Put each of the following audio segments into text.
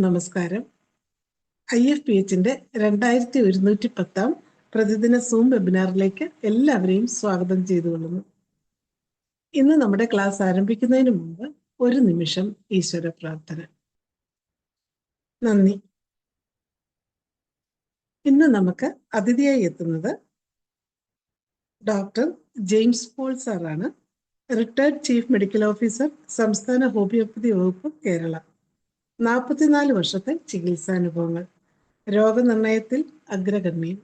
നമസ്കാരം. IFPHന്റെ 2110 പ്രതിദിന സൂം വെബിനാറിലേക്ക് എല്ലാവരെയും സ്വാഗതം ചെയ്തുകൊള്ളുന്നു. ഇന്ന് നമ്മുടെ ക്ലാസ് ആരംഭിക്കുന്നതിന് മുമ്പ് ഒരു നിമിഷം ഈശ്വര പ്രാർത്ഥന. നന്ദി. ഇന്ന് നമുക്ക് അതിഥിയായി എത്തുന്നത് ഡോക്ടർ ജെയിംസ് പോൾ സാറാണ്. റിട്ടയർഡ് ചീഫ് മെഡിക്കൽ ഓഫീസർ, സംസ്ഥാന ഹോമിയോപ്പതി വകുപ്പ്, കേരള. 44 വർഷത്തെ ചികിത്സാനുഭവങ്ങൾ. രോഗനിർണയത്തിൽ അഗ്രഗണ്യം.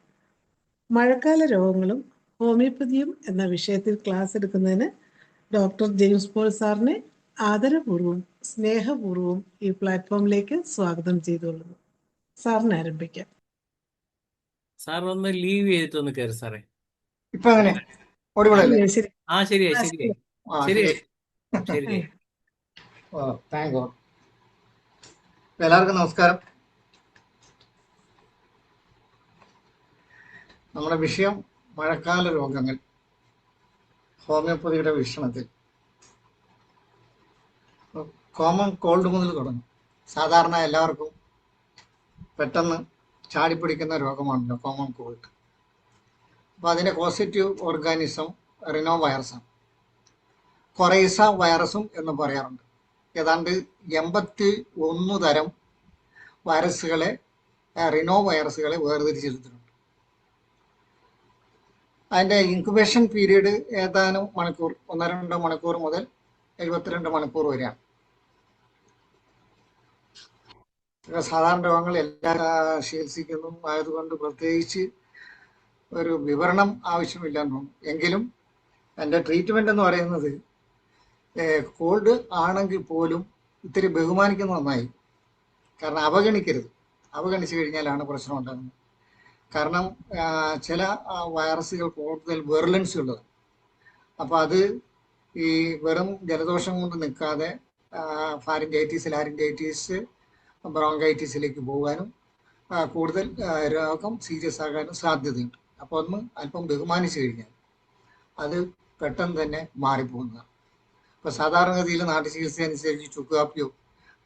മഴക്കാല രോഗങ്ങളും ഹോമിയോപ്പതിയും എന്ന വിഷയത്തിൽ ക്ലാസ് എടുക്കുന്നതിന് ഡോക്ടർ ജെയിംസ് പോൾ സാറിനെ ആദരപൂർവ്വം സ്നേഹപൂർവ്വം ഈ പ്ലാറ്റ്ഫോമിലേക്ക് സ്വാഗതം ചെയ്തുകൊള്ളുന്നു. സാറിന് ആരംഭിക്കാം. സാർ ഒന്ന് ലീവ് ചെയ്തിട്ടൊന്ന് കയറി സാറേ. ഇപ്പൊ അങ്ങനെ ഓടിവിടല്ലേ? ശരി. ശരിയായി ശരിയായി ശരിയായി ശരിയായി. Thank God. എല്ലാവർക്കും നമസ്കാരം. നമ്മുടെ വിഷയം മഴക്കാല രോഗങ്ങൾ, ഹോമിയോപ്പതിയുടെ വീക്ഷണത്തിൽ. കോമൺ കോൾഡ് മുതൽ തുടങ്ങും. സാധാരണ എല്ലാവർക്കും പെട്ടെന്ന് ചാടിപ്പിടിക്കുന്ന രോഗമാണല്ലോ കോമൺ കോൾഡ്. അപ്പോൾ അതിൻ്റെ പോസിറ്റീവ് ഓർഗാനിസം റിനോ വൈറസാണ്. കൊറൈസ വൈറസും എന്ന് പറയാറുണ്ട്. ഏതാണ്ട് 81 തരം വൈറസുകളെ, റിനോ വൈറസുകളെ വേർതിരിച്ചെടുത്തിട്ടുണ്ട്. അതിൻ്റെ ഇൻക്യുബേഷൻ പീരീഡ് ഏതാനും മണിക്കൂർ, 1-2 മണിക്കൂർ മുതൽ 72 മണിക്കൂർ വരെയാണ്. സാധാരണ രോഗങ്ങൾ എല്ലാ ചികിത്സിക്കുന്നു ആയതുകൊണ്ട് പ്രത്യേകിച്ച് ഒരു വിവരണം ആവശ്യമില്ലെന്ന് തോന്നുന്നു. എങ്കിലും എൻ്റെ ട്രീറ്റ്മെൻ്റ് എന്ന് പറയുന്നത് കോൾഡ് ആണെങ്കിൽ പോലും ഇത്തിരി ബഹുമാനിക്കുന്നത് നന്നായി. കാരണം അവഗണിച്ചു കഴിഞ്ഞാലാണ് പ്രശ്നം ഉണ്ടാകുന്നത്. കാരണം ചില വൈറസുകൾ കൂടുതൽ വെർലൻസ് ഉള്ളതാണ്. അപ്പോൾ അത് ഈ വെറും ജലദോഷം കൊണ്ട് നിൽക്കാതെ ലാരിഞ്ചൈറ്റിസ്, ബ്രോങ്കൈറ്റിസിലേക്ക് പോകാനും കൂടുതൽ രോഗം സീരിയസ് ആകാനും സാധ്യതയുണ്ട്. അപ്പോൾ ഒന്ന് അല്പം ബഹുമാനിച്ചു കഴിഞ്ഞാൽ അത് പെട്ടെന്ന് തന്നെ മാറിപ്പോകുന്നതാണ്. ഇപ്പോൾ സാധാരണഗതിയിൽ നാട്ടു ചികിത്സ അനുസരിച്ച് ചുക്കുകാപ്പിയോ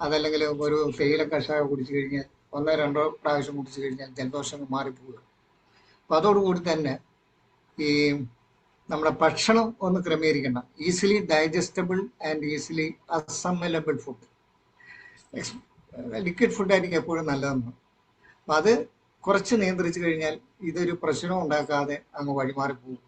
അതല്ലെങ്കിൽ ഒരു തേയില കഷായോ കുടിച്ചു കഴിഞ്ഞാൽ 1-2 പ്രാവശ്യം കുടിച്ചു കഴിഞ്ഞാൽ ജലദോഷം മാറിപ്പോവുക. അപ്പം അതോടുകൂടി തന്നെ ഈ നമ്മുടെ ഭക്ഷണം ഒന്ന് ക്രമീകരിക്കണം. Easily digestible and easily assimilable food, liquid ഫുഡായിരിക്കും എപ്പോഴും നല്ലതെന്ന്. അപ്പം അത് കുറച്ച് നിയന്ത്രിച്ചു കഴിഞ്ഞാൽ ഇതൊരു പ്രശ്നം ഉണ്ടാക്കാതെ അങ്ങ് വഴിമാറിപ്പോകും.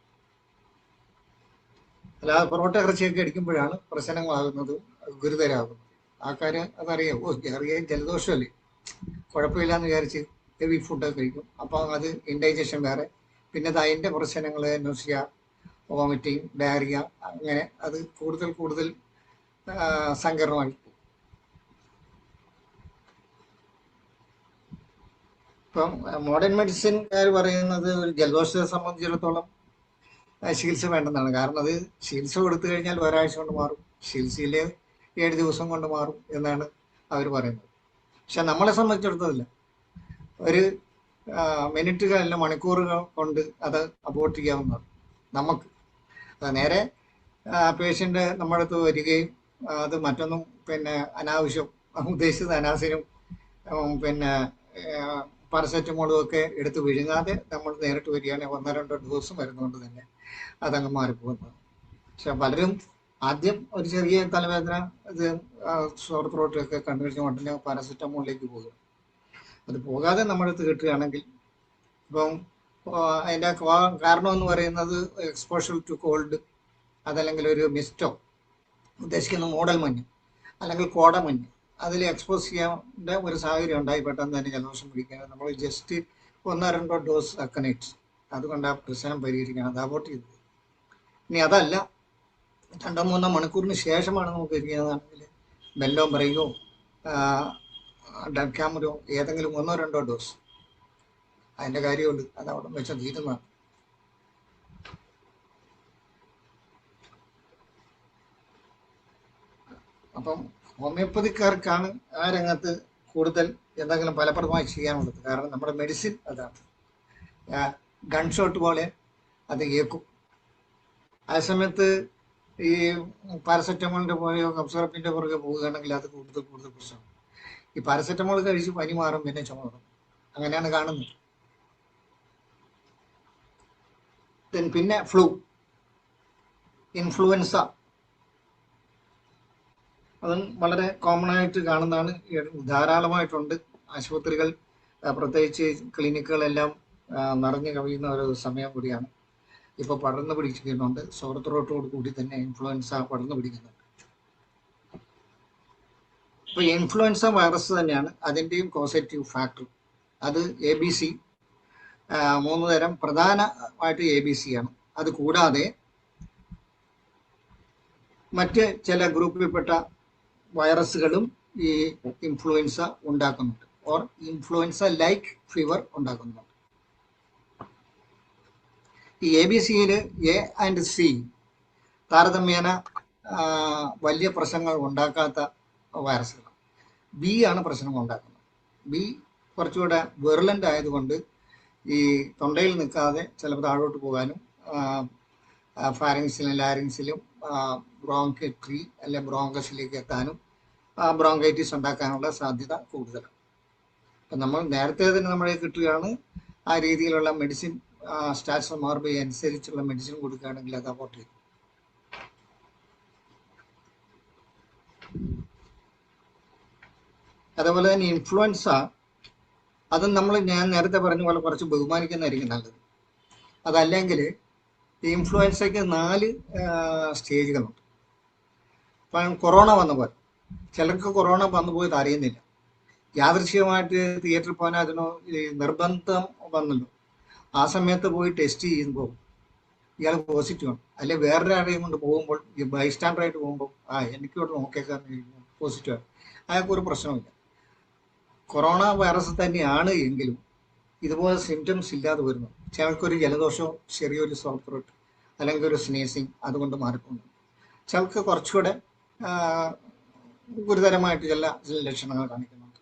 അല്ലാതെ പൊറോട്ട ഇറച്ചിയൊക്കെ അടിക്കുമ്പോഴാണ് പ്രശ്നങ്ങളാകുന്നത്, ഗുരുതരാകുന്നത്. ആൾക്കാര് അതറിയാം, അറിയാൻ ജലദോഷമല്ലേ, കുഴപ്പമില്ലാന്ന് വിചാരിച്ച് ഹെവി ഫുഡൊക്കെ കഴിക്കും. അപ്പോൾ അത് ഇൻഡൈജഷൻ വേറെ, പിന്നെ അതിൻ്റെ പ്രശ്നങ്ങൾ നൊസിയ, വോമിറ്റിങ്, ഡയറിയ, അങ്ങനെ അത് കൂടുതൽ സങ്കീർണമായി. ഇപ്പം മോഡേൺ മെഡിസിൻകാർ പറയുന്നത് ഒരു ജലദോഷത്തെ സംബന്ധിച്ചിടത്തോളം ചികിത്സ വേണ്ടെന്നാണ്. കാരണം അത് ചികിത്സ കൊടുത്തു കഴിഞ്ഞാൽ ഒരാഴ്ച കൊണ്ട് മാറും, ചികിത്സയിലെ 7 ദിവസം കൊണ്ട് മാറും എന്നാണ് അവർ പറയുന്നത്. പക്ഷെ നമ്മളെ സംബന്ധിച്ചിടത്തോളം ഒരു മിനിറ്റുകളല്ല മണിക്കൂറുകൾ കൊണ്ട് അത് അബോർട്ട് ചെയ്യാവുന്നതാണ്. നമുക്ക് നേരെ പേഷ്യൻ്റ് നമ്മുടെ അടുത്ത് വരികയും അത് മറ്റൊന്നും പിന്നെ അനാവശ്യം ഉദ്ദേശിച്ചത് അനാസിനും പിന്നെ പാരസെറ്റമോളും ഒക്കെ എടുത്ത് വിഴുങ്ങാതെ നമ്മൾ നേരിട്ട് വരികയാണെങ്കിൽ 1-2 ഡോസ് മരുന്നുകൊണ്ട് തന്നെ അതങ്ങ് മാറിപ്പോകുന്നത്. പക്ഷെ പലരും ആദ്യം ഒരു ചെറിയ തലവേദന, ഇത് സോർ ത്രോട്ടൊക്കെ കണ്ടു കഴിഞ്ഞാൽ ഉടനെ പാരസെറ്റമോളിലേക്ക് പോകും. അത് പോകാതെ നമ്മളടുത്ത് കിട്ടുകയാണെങ്കിൽ, ഇപ്പം അതിൻ്റെ കാരണം എന്ന് പറയുന്നത് എക്സ്പോഷർ ടു കോൾഡ്, അതല്ലെങ്കിൽ ഒരു മിസ്റ്റോ, ഉദ്ദേശിക്കുന്ന മൂടൽ മഞ്ഞ് അല്ലെങ്കിൽ കോടമഞ്ഞ്, അതിൽ എക്സ്പോസ് ചെയ്യാൻ്റെ ഒരു സാഹചര്യം ഉണ്ടായി പെട്ടെന്ന് തന്നെ ജലദോഷം പിടിക്കാൻ നമ്മൾ ജസ്റ്റ് 1-2 ഡോസ് അക്കനൈറ്റ് അതുകൊണ്ട് ആ പ്രശ്നം പരിഹരിക്കണം. അത് അബോർട്ട് ചെയ്തത്. ഇനി അതല്ല 2-3 മണിക്കൂറിന് ശേഷമാണ് നമുക്ക് ഇരിക്കുന്നതാണെങ്കിൽ ബെല്ലോ ബ്രൈയോ ഡൽക്കാമരോ ഏതെങ്കിലും 1-2 ഡോസ്, അതിൻ്റെ കാര്യമുണ്ട്, അത് അവിടെ വെച്ച് തീരുന്നതാണ്. അപ്പം ഹോമിയോപ്പതിക്കാർക്കാണ് ആ രംഗത്ത് കൂടുതൽ എന്തെങ്കിലും ഫലപ്രദമായി ചെയ്യാനുള്ളത്. കാരണം നമ്മുടെ മെഡിസിൻ അതാണ്, ഗൺ ഷോട്ട് പോലെ അത് ഏക്കും. ആ സമയത്ത് ഈ പാരസെറ്റമോളിൻ്റെ പുറകെയോ കഫ് സിറപ്പിൻ്റെ പുറകെ പോവുകയാണെങ്കിൽ അത് കൂടുതൽ പ്രശ്നം. ഈ പാരസെറ്റമോൾ കഴിച്ച് പനി മാറും, പിന്നെ ചുമ തുടങ്ങും. അങ്ങനെയാണ് കാണുന്നത്. പിന്നെ ഫ്ലൂ, ഇൻഫ്ലുവൻസ, അതും വളരെ കോമൺ ആയിട്ട് കാണുന്നതാണ്. ധാരാളമായിട്ടുണ്ട്. ആശുപത്രികൾ, പ്രത്യേകിച്ച് ക്ലിനിക്കുകളെല്ലാം നിറഞ്ഞു കവിയുന്ന ഒരു സമയം കൂടിയാണ്. ഇപ്പോൾ പടർന്നു പിടിക്കുന്നുണ്ട്. സോറത്രോട്ടോട് കൂടി തന്നെ ഇൻഫ്ലുവൻസ പടർന്നു പിടിക്കുന്നുണ്ട്. ഇപ്പോൾ ഇൻഫ്ലുവൻസ വൈറസ് തന്നെയാണ് അതിൻ്റെയും കോസറ്റീവ് ഫാക്ടർ. അത് ABC, 3 തരം പ്രധാനമായിട്ട് ABC ആണ്. അത് കൂടാതെ മറ്റ് ചില ഗ്രൂപ്പിൽപ്പെട്ട വൈറസുകളും ഈ ഇൻഫ്ലുവൻസ ഉണ്ടാക്കുന്നുണ്ട്, ഓർ ഇൻഫ്ലുവൻസ ലൈക്ക് ഫീവർ ഉണ്ടാക്കുന്നുണ്ട്. ഈ ABCയിൽ A ആൻഡ് C താരതമ്യേന വലിയ പ്രശ്നങ്ങൾ ഉണ്ടാക്കാത്ത വൈറസുകളാണ്. B ആണ് പ്രശ്നം ഉണ്ടാക്കുന്നത്. B കുറച്ചുകൂടെ വെർലൻ്റ് ആയതുകൊണ്ട് ഈ തൊണ്ടയിൽ നിൽക്കാതെ ചിലപ്പോൾ താഴോട്ട് പോകാനും ഫാരിങ്സിലും ലാരിങ്സിലും ബ്രോങ്കെട്രി അല്ലെ ബ്രോങ്കസിലേക്ക് എത്താനും ബ്രോങ്കൈറ്റിസ് ഉണ്ടാക്കാനുള്ള സാധ്യത കൂടുതലാണ്. അപ്പം നമ്മൾ നേരത്തെ തന്നെ നമ്മളെ കിട്ടുകയാണ് ആ രീതിയിലുള്ള മെഡിസിൻ സ്റ്റാറ്റ്സ് മാർബി അനുസരിച്ചുള്ള മെഡിസിൻ കൊടുക്കുകയാണെങ്കിൽ അത് അബോർട്ട് ചെയ്യും. അതേപോലെ തന്നെ ഇൻഫ്ലുവൻസ, അതും ഞാൻ നേരത്തെ പറഞ്ഞ പോലെ കുറച്ച് ബഹുമാനിക്കുന്നതായിരിക്കും നല്ലത്. അതല്ലെങ്കിൽ ഈ ഇൻഫ്ലുവൻസയ്ക്ക് 4 സ്റ്റേജുകളുണ്ട്. ഇപ്പം കൊറോണ വന്ന പോലെ ചിലർക്ക് കൊറോണ വന്നു പോയത് അറിയുന്നില്ല. യാദൃശ്ചികമായിട്ട് തിയേറ്ററിൽ പോകാൻ അതിനോ നിർബന്ധം വന്നല്ലോ, ആ സമയത്ത് പോയി ടെസ്റ്റ് ചെയ്യുമ്പോൾ ഇയാൾ പോസിറ്റീവ് ആണ്. അല്ലെ വേറൊരാളെയും കൊണ്ട് പോകുമ്പോൾ ഈ ബൈസ്റ്റാൻഡറായിട്ട് പോകുമ്പോൾ എനിക്കോട്ട് നോക്കിയേക്കാൻ പോസിറ്റീവാണ്, അയാൾക്ക് ഒരു പ്രശ്നമില്ല. കൊറോണ വൈറസ് തന്നെയാണ് എങ്കിലും ഇതുപോലെ സിംറ്റംസ് ഇല്ലാതെ വരുന്നു. ചിലർക്കൊരു ജലദോഷമോ ചെറിയൊരു സോഫ്റ്റ് ത്രോട്ട് അല്ലെങ്കിൽ ഒരു സ്നീസിങ് അതുകൊണ്ട് മാറിപ്പോകുന്നു. ചിലർക്ക് കുറച്ചുകൂടെ ഗുരുതരമായിട്ട് ചില ലക്ഷണങ്ങൾ കാണിക്കുന്നുണ്ട്.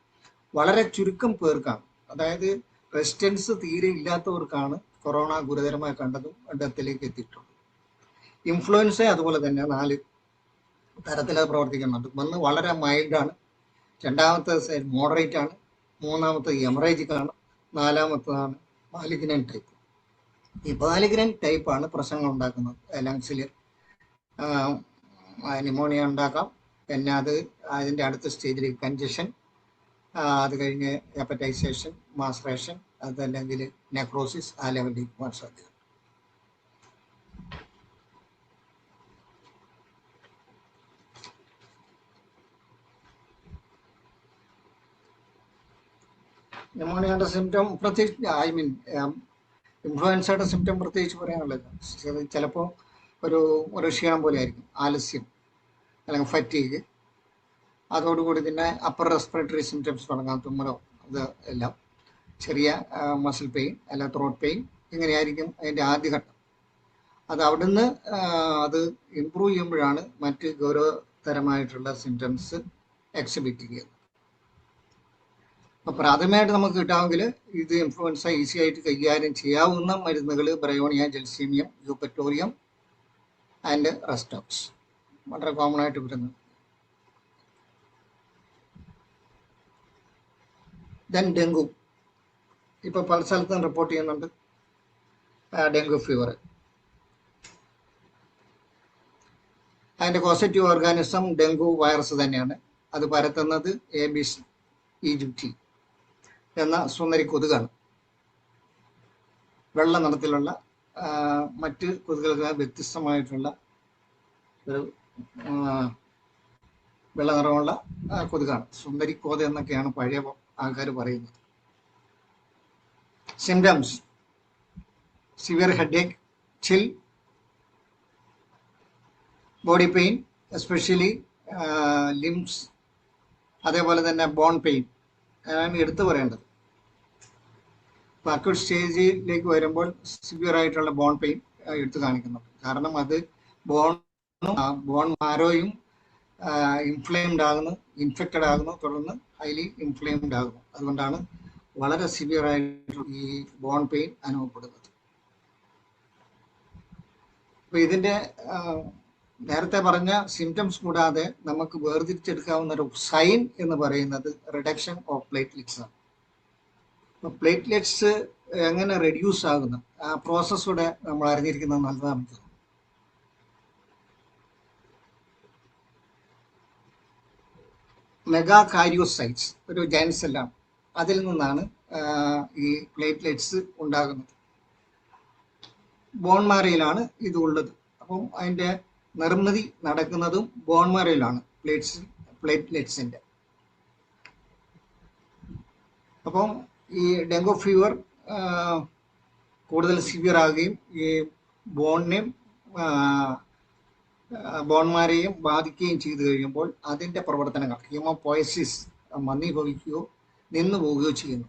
വളരെ ചുരുക്കം പേർക്കാണ്, അതായത് റെസിസ്റ്റൻസ് തീരെ ഇല്ലാത്തവർക്കാണ് കൊറോണ ഗുരുതരമായി കണ്ടതും ഡെത്തിലേക്ക് എത്തിയിട്ടുള്ളത്. ഇൻഫ്ലുവൻസ അതുപോലെ തന്നെ 4 തരത്തിൽ പ്രവർത്തിക്കുന്നുണ്ട്. ഒന്ന് വളരെ മൈൽഡാണ്, രണ്ടാമത്തെ മോഡറേറ്റ് ആണ്, മൂന്നാമത്തെ എമറേജിക് ആണ്, നാലാമത്തതാണ് മാലിഗ്നൻ ടൈപ്പ്. ഈ മാലിഗ്നൻ ടൈപ്പാണ് പ്രശ്നങ്ങൾ ഉണ്ടാക്കുന്നത്. ലങ്സിൽ ന്യൂമോണിയ ഉണ്ടാക്കാം. പിന്നെ അതിൻ്റെ അടുത്ത സ്റ്റേജിലേക്ക് കൺജഷൻ, അത് കഴിഞ്ഞ് ഹെപ്പറ്റൈസേഷൻ, മാസ്ട്രേഷൻ, അതല്ലെങ്കിൽ നെക്രോസിസ്, ആ ലെവലിലേക്ക് പോകാൻ സാധ്യത. ന്യൂമോണിയയുടെ സിംറ്റം പ്രത്യേകിച്ച് ഇൻഫ്ലുവൻസയുടെ സിംറ്റം പ്രത്യേകിച്ച് പറയാനുള്ളത് ചിലപ്പോൾ ഒരു ക്ഷീണം പോലെ ആയിരിക്കും, ആലസ്യം അല്ലെങ്കിൽ ഫറ്റീഗ്. അതോടുകൂടി തന്നെ അപ്പർ റെസ്പിറേറ്ററി സിംറ്റംസ് തുടങ്ങാം, തുമ്മലോ അത് എല്ലാം, ചെറിയ മസിൽ പെയിൻ അല്ല ത്രോട്ട് പെയിൻ, ഇങ്ങനെയായിരിക്കും അതിൻ്റെ ആദ്യഘട്ടം. അത് അവിടുന്ന് അത് ഇമ്പ്രൂവ് ചെയ്യുമ്പോഴാണ് മറ്റ് ഗൗരവതരമായിട്ടുള്ള സിംറ്റംസ് എക്സിബിറ്റ് ചെയ്യുന്നത്. അപ്പോൾ പ്രാഥമികമായിട്ട് നമുക്ക് കിട്ടാമെങ്കിൽ ഇത് ഇൻഫ്ലുവൻസ ഈസി ആയിട്ട് കൈകാര്യം ചെയ്യാവുന്ന മരുന്നുകൾ ബ്രയോണിയ, ജെൽസീമിയം, യൂപ്പറ്റോറിയം ആൻഡ് റെസ്റ്റോക്സ് വളരെ കോമൺ ആയിട്ട് വരുന്നത്. ദെൻ ഡെങ്കു, ഇപ്പോൾ പല സ്ഥലത്തും റിപ്പോർട്ട് ചെയ്യുന്നുണ്ട് ഡെങ്കു ഫീവർ. അതിൻ്റെ കോസറ്റീവ് ഓർഗാനിസം ഡെങ്കു വൈറസ് തന്നെയാണ്. അത് പരത്തുന്നത് ABS ഈജിപ്തി എന്ന സുന്ദരി കൊതുകാണ്. വെള്ള നിറത്തിലുള്ള മറ്റ് കൊതുകുകൾക്ക് വ്യത്യസ്തമായിട്ടുള്ള ഒരു വെള്ള നിറമുള്ള കൊതുകാണ്. സുന്ദരി കോത എന്നൊക്കെയാണ് പഴയ ആൾക്കാർ പറയുന്നത്. സിംറ്റംസ്: സിവിയർ ഹെഡേക്ക്, ചിൽ, ബോഡി പെയിൻ, എസ്പെഷ്യലി ലിംസ്, അതേപോലെ തന്നെ ബോൺ പെയിൻ ആണ് എടുത്തു പറയേണ്ടത്. അക്യൂട്ട് സ്റ്റേജിലേക്ക് വരുമ്പോൾ സിവിയർ ആയിട്ടുള്ള ബോൺ പെയിൻ എടുത്തു കാണിക്കുന്നുണ്ട്. കാരണം അത് ബോൺ മാരോയും ഇൻഫ്ലെയിംഡ് ആകുന്നു, ഇൻഫെക്റ്റഡ് ആകുന്നു, തുടർന്ന് ഹൈലി ഇൻഫ്ലെയിംഡ് ആകുന്നു. അതുകൊണ്ടാണ് വളരെ സിവിയർ ആയിട്ട് ഈ ബോൺ പെയിൻ അനുഭവപ്പെടുന്നത്. അപ്പോൾ ഇതിൻ്റെ നേരത്തെ പറഞ്ഞ സിംറ്റംസ് കൂടാതെ നമുക്ക് വേർതിരിച്ചെടുക്കാവുന്ന ഒരു സൈൻ എന്ന് പറയുന്നത് റിഡക്ഷൻ ഓഫ് പ്ലേറ്റ്ലെറ്റ്സ് ആണ്. അപ്പോൾ പ്ലേറ്റ്ലെറ്റ്സ് എങ്ങനെ റെഡ്യൂസ് ആകുന്നു ആ പ്രോസസ്സൂടെ നമ്മൾ അറിഞ്ഞിരിക്കുന്നത് നല്ലതാണ്. മെഗാകാരിയോസൈറ്റ്സ് ഒരു ജൈന്റ് സെല്ലാണ്. അതിൽ നിന്നാണ് ഈ പ്ലേറ്റ്ലെറ്റ്സ് ഉണ്ടാകുന്നത്. ബോൺ മാരയിലാണ് ഇത് ഉള്ളത്. അപ്പം അതിൻ്റെ നിർമ്മിതി നടക്കുന്നതും ബോൺ മാരയിലാണ് പ്ലേറ്റ്ലെറ്റ്സിൻ്റെ. അപ്പം ഈ ഡെങ്കു ഫീവർ കൂടുതൽ സിവിയർ ആകുകയും ഈ ബോണിനെയും ബോൺമാരെയും ബാധിക്കുകയും ചെയ്തു കഴിയുമ്പോൾ അതിൻ്റെ പ്രവർത്തനങ്ങൾ ഹീമോപോയസിസ് മന്ദീഭവിക്കുകയോ നിന്നു പോവുകയോ ചെയ്യുന്നു.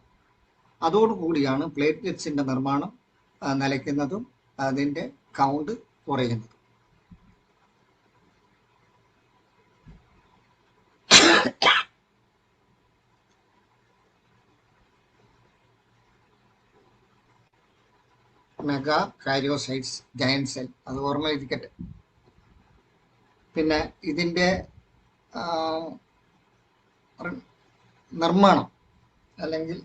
അതോടുകൂടിയാണ് പ്ലേറ്റ്ലെറ്റ്സിൻ്റെ നിർമ്മാണം നിലയ്ക്കുന്നതും അതിൻ്റെ കൗണ്ട് കുറയുന്നതും. മെഗാകാരിയോസൈറ്റ്സ് ജയന്റ് സെൽ, അത് ഓർമ്മയിരിക്കട്ടെ. പിന്നെ ഇതിൻ്റെ നിർമ്മാണം അല്ലെങ്കിൽ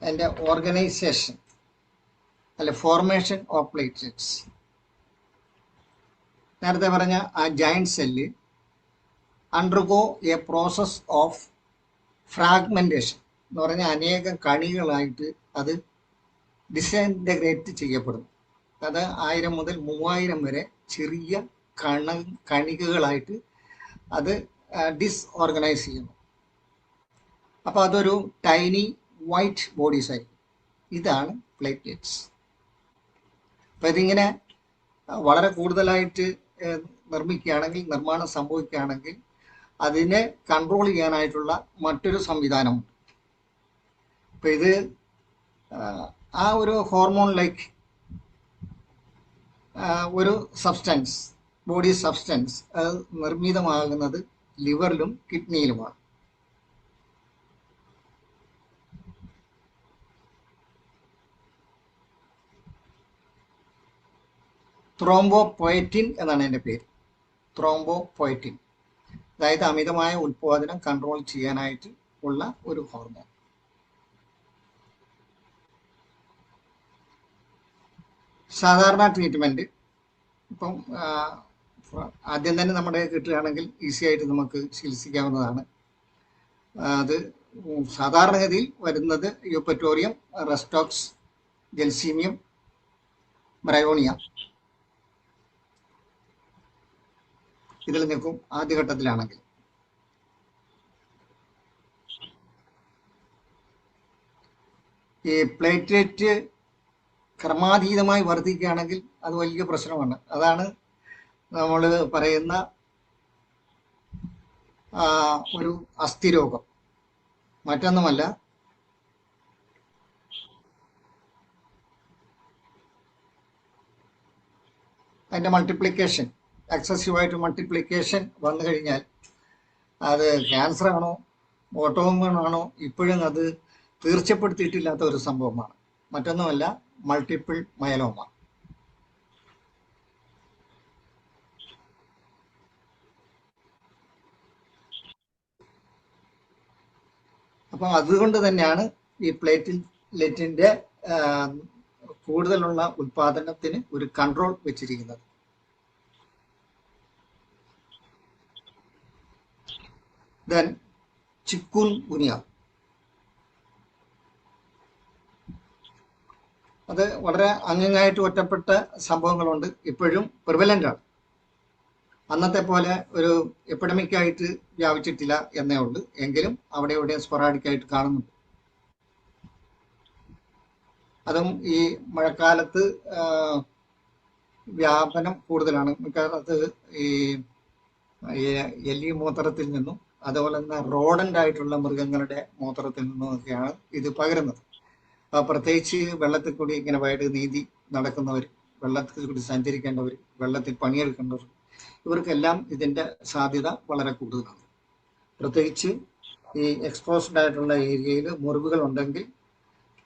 അതിൻ്റെ ഓർഗനൈസേഷൻ അല്ലെ ഫോർമേഷൻ ഓഫ് പ്ലേറ്റ്ലെറ്റ്സ്. നേരത്തെ പറഞ്ഞ ആ giant cell undergo a process of fragmentation എന്ന് പറഞ്ഞാൽ അനേകം കണികളായിട്ട് അത് ഡിസഇൻറ്റഗ്രേറ്റ് ചെയ്യപ്പെടുന്നു. അത് 1000 മുതൽ 3000 വരെ ചെറിയ കണികകളായിട്ട് അത് ഡിസ്ഓർഗനൈസ് ചെയ്യുന്നു. അപ്പോൾ അതൊരു ടൈനി വൈറ്റ് ബോഡീസ് ആയിരിക്കും. ഇതാണ് പ്ലേറ്റ്ലെറ്റ്സ്. അപ്പം ഇതിങ്ങനെ വളരെ കൂടുതലായിട്ട് നിർമ്മാണം സംഭവിക്കുകയാണെങ്കിൽ അതിനെ കൺട്രോൾ ചെയ്യാനായിട്ടുള്ള മറ്റൊരു സംവിധാനമുണ്ട്. അപ്പം ഇത് ആ ഒരു ഹോർമോൺ ലൈക്ക് ഒരു സബ്സ്റ്റൻസ്, ബോഡി സബ്സ്റ്റൻസ്, അത് നിർമ്മിതമാകുന്നത് ലിവറിലും കിഡ്നിയിലുമാണ്. ത്രോംബോപോയറ്റിൻ എന്നാണ് എൻ്റെ പേര്. ത്രോംബോപോയറ്റിൻ, അതായത് അമിതമായ ഉൽപാദനം കൺട്രോൾ ചെയ്യാനായിട്ട് ഉള്ള ഒരു ഹോർമോൺ. സാധാരണ ട്രീറ്റ്മെൻറ്റ് ഇപ്പം ആദ്യം തന്നെ നമ്മുടെ കിട്ടുകയാണെങ്കിൽ ഈസി ആയിട്ട് നമുക്ക് ചികിത്സിക്കാവുന്നതാണ്. അത് സാധാരണഗതിയിൽ വരുന്നത് യൂപ്പറ്റോറിയം, റെസ്റ്റോക്സ്, ജെൽസീമിയം, ബ്രയോണിയ ഇതിൽ നിൽക്കും ആദ്യഘട്ടത്തിലാണെങ്കിൽ. ഈ പ്ലേറ്റ്ലെറ്റ് ക്രമാതീതമായി വർദ്ധിക്കുകയാണെങ്കിൽ അത് വലിയ പ്രശ്നമാണ്. അതാണ് നമ്മൾ പറയുന്ന ഒരു അസ്ഥിരോഗം. മറ്റൊന്നുമല്ല, അതിൻ്റെ മൾട്ടിപ്ലിക്കേഷൻ, എക്സസീവായിട്ട് മൾട്ടിപ്ലിക്കേഷൻ വന്നു കഴിഞ്ഞാൽ അത് ക്യാൻസർ ആണോ ഓട്ടോഇമ്യൂൺ ആണോ ഇപ്പോഴും അത് തീർച്ചപ്പെടുത്തിയിട്ടില്ലാത്ത ഒരു സംഭവമാണ്. മറ്റൊന്നുമല്ല, മൾട്ടിപ്പിൾ മയലോമ. അപ്പം അതുകൊണ്ട് തന്നെയാണ് ഈ പ്ലേറ്റ്ലെറ്റിൻ്റെ കൂടുതലുള്ള ഉൽപാദനത്തിന് ഒരു കൺട്രോൾ വെച്ചിരിക്കുന്നത്. ദെൻ ചിക്കുൻ ഗുനിയ, അത് വളരെ അങ്ങിങ്ങായിട്ട് ഒറ്റപ്പെട്ട സംഭവങ്ങളുണ്ട്, ഇപ്പോഴും പ്രിവലൻ്റ് ആണ്. അന്നത്തെ പോലെ ഒരു എപ്പിഡമിക്കായിട്ട് വ്യാപിച്ചിട്ടില്ല എന്നേ ഉള്ളൂ. എങ്കിലും അവിടെ ഇവിടെ സ്പൊറാഡിക്കായിട്ട് കാണുന്നുണ്ട്. അതും ഈ മഴക്കാലത്ത് വ്യാപനം കൂടുതലാണ്. അത് ഈ എലി മൂത്രത്തിൽ നിന്നും അതുപോലെ തന്നെ റോഡൻ്റ് ആയിട്ടുള്ള മൃഗങ്ങളുടെ മൂത്രത്തിൽ നിന്നുമൊക്കെയാണ് ഇത് പകരുന്നത്. പ്രത്യേകിച്ച് വെള്ളത്തിൽ കൂടി ഇങ്ങനെ വയട് നീന്തി നടക്കുന്നവർ, വെള്ളത്തിൽ കൂടി സഞ്ചരിക്കേണ്ടവർ, വെള്ളത്തിൽ പണിയെടുക്കേണ്ടവർ, ഇവർക്കെല്ലാം ഇതിൻ്റെ സാധ്യത വളരെ കൂടുതലാണ്. പ്രത്യേകിച്ച് ഈ എക്സ്പോസ്ഡ് ആയിട്ടുള്ള ഏരിയയിൽ മുറിവുകൾ ഉണ്ടെങ്കിൽ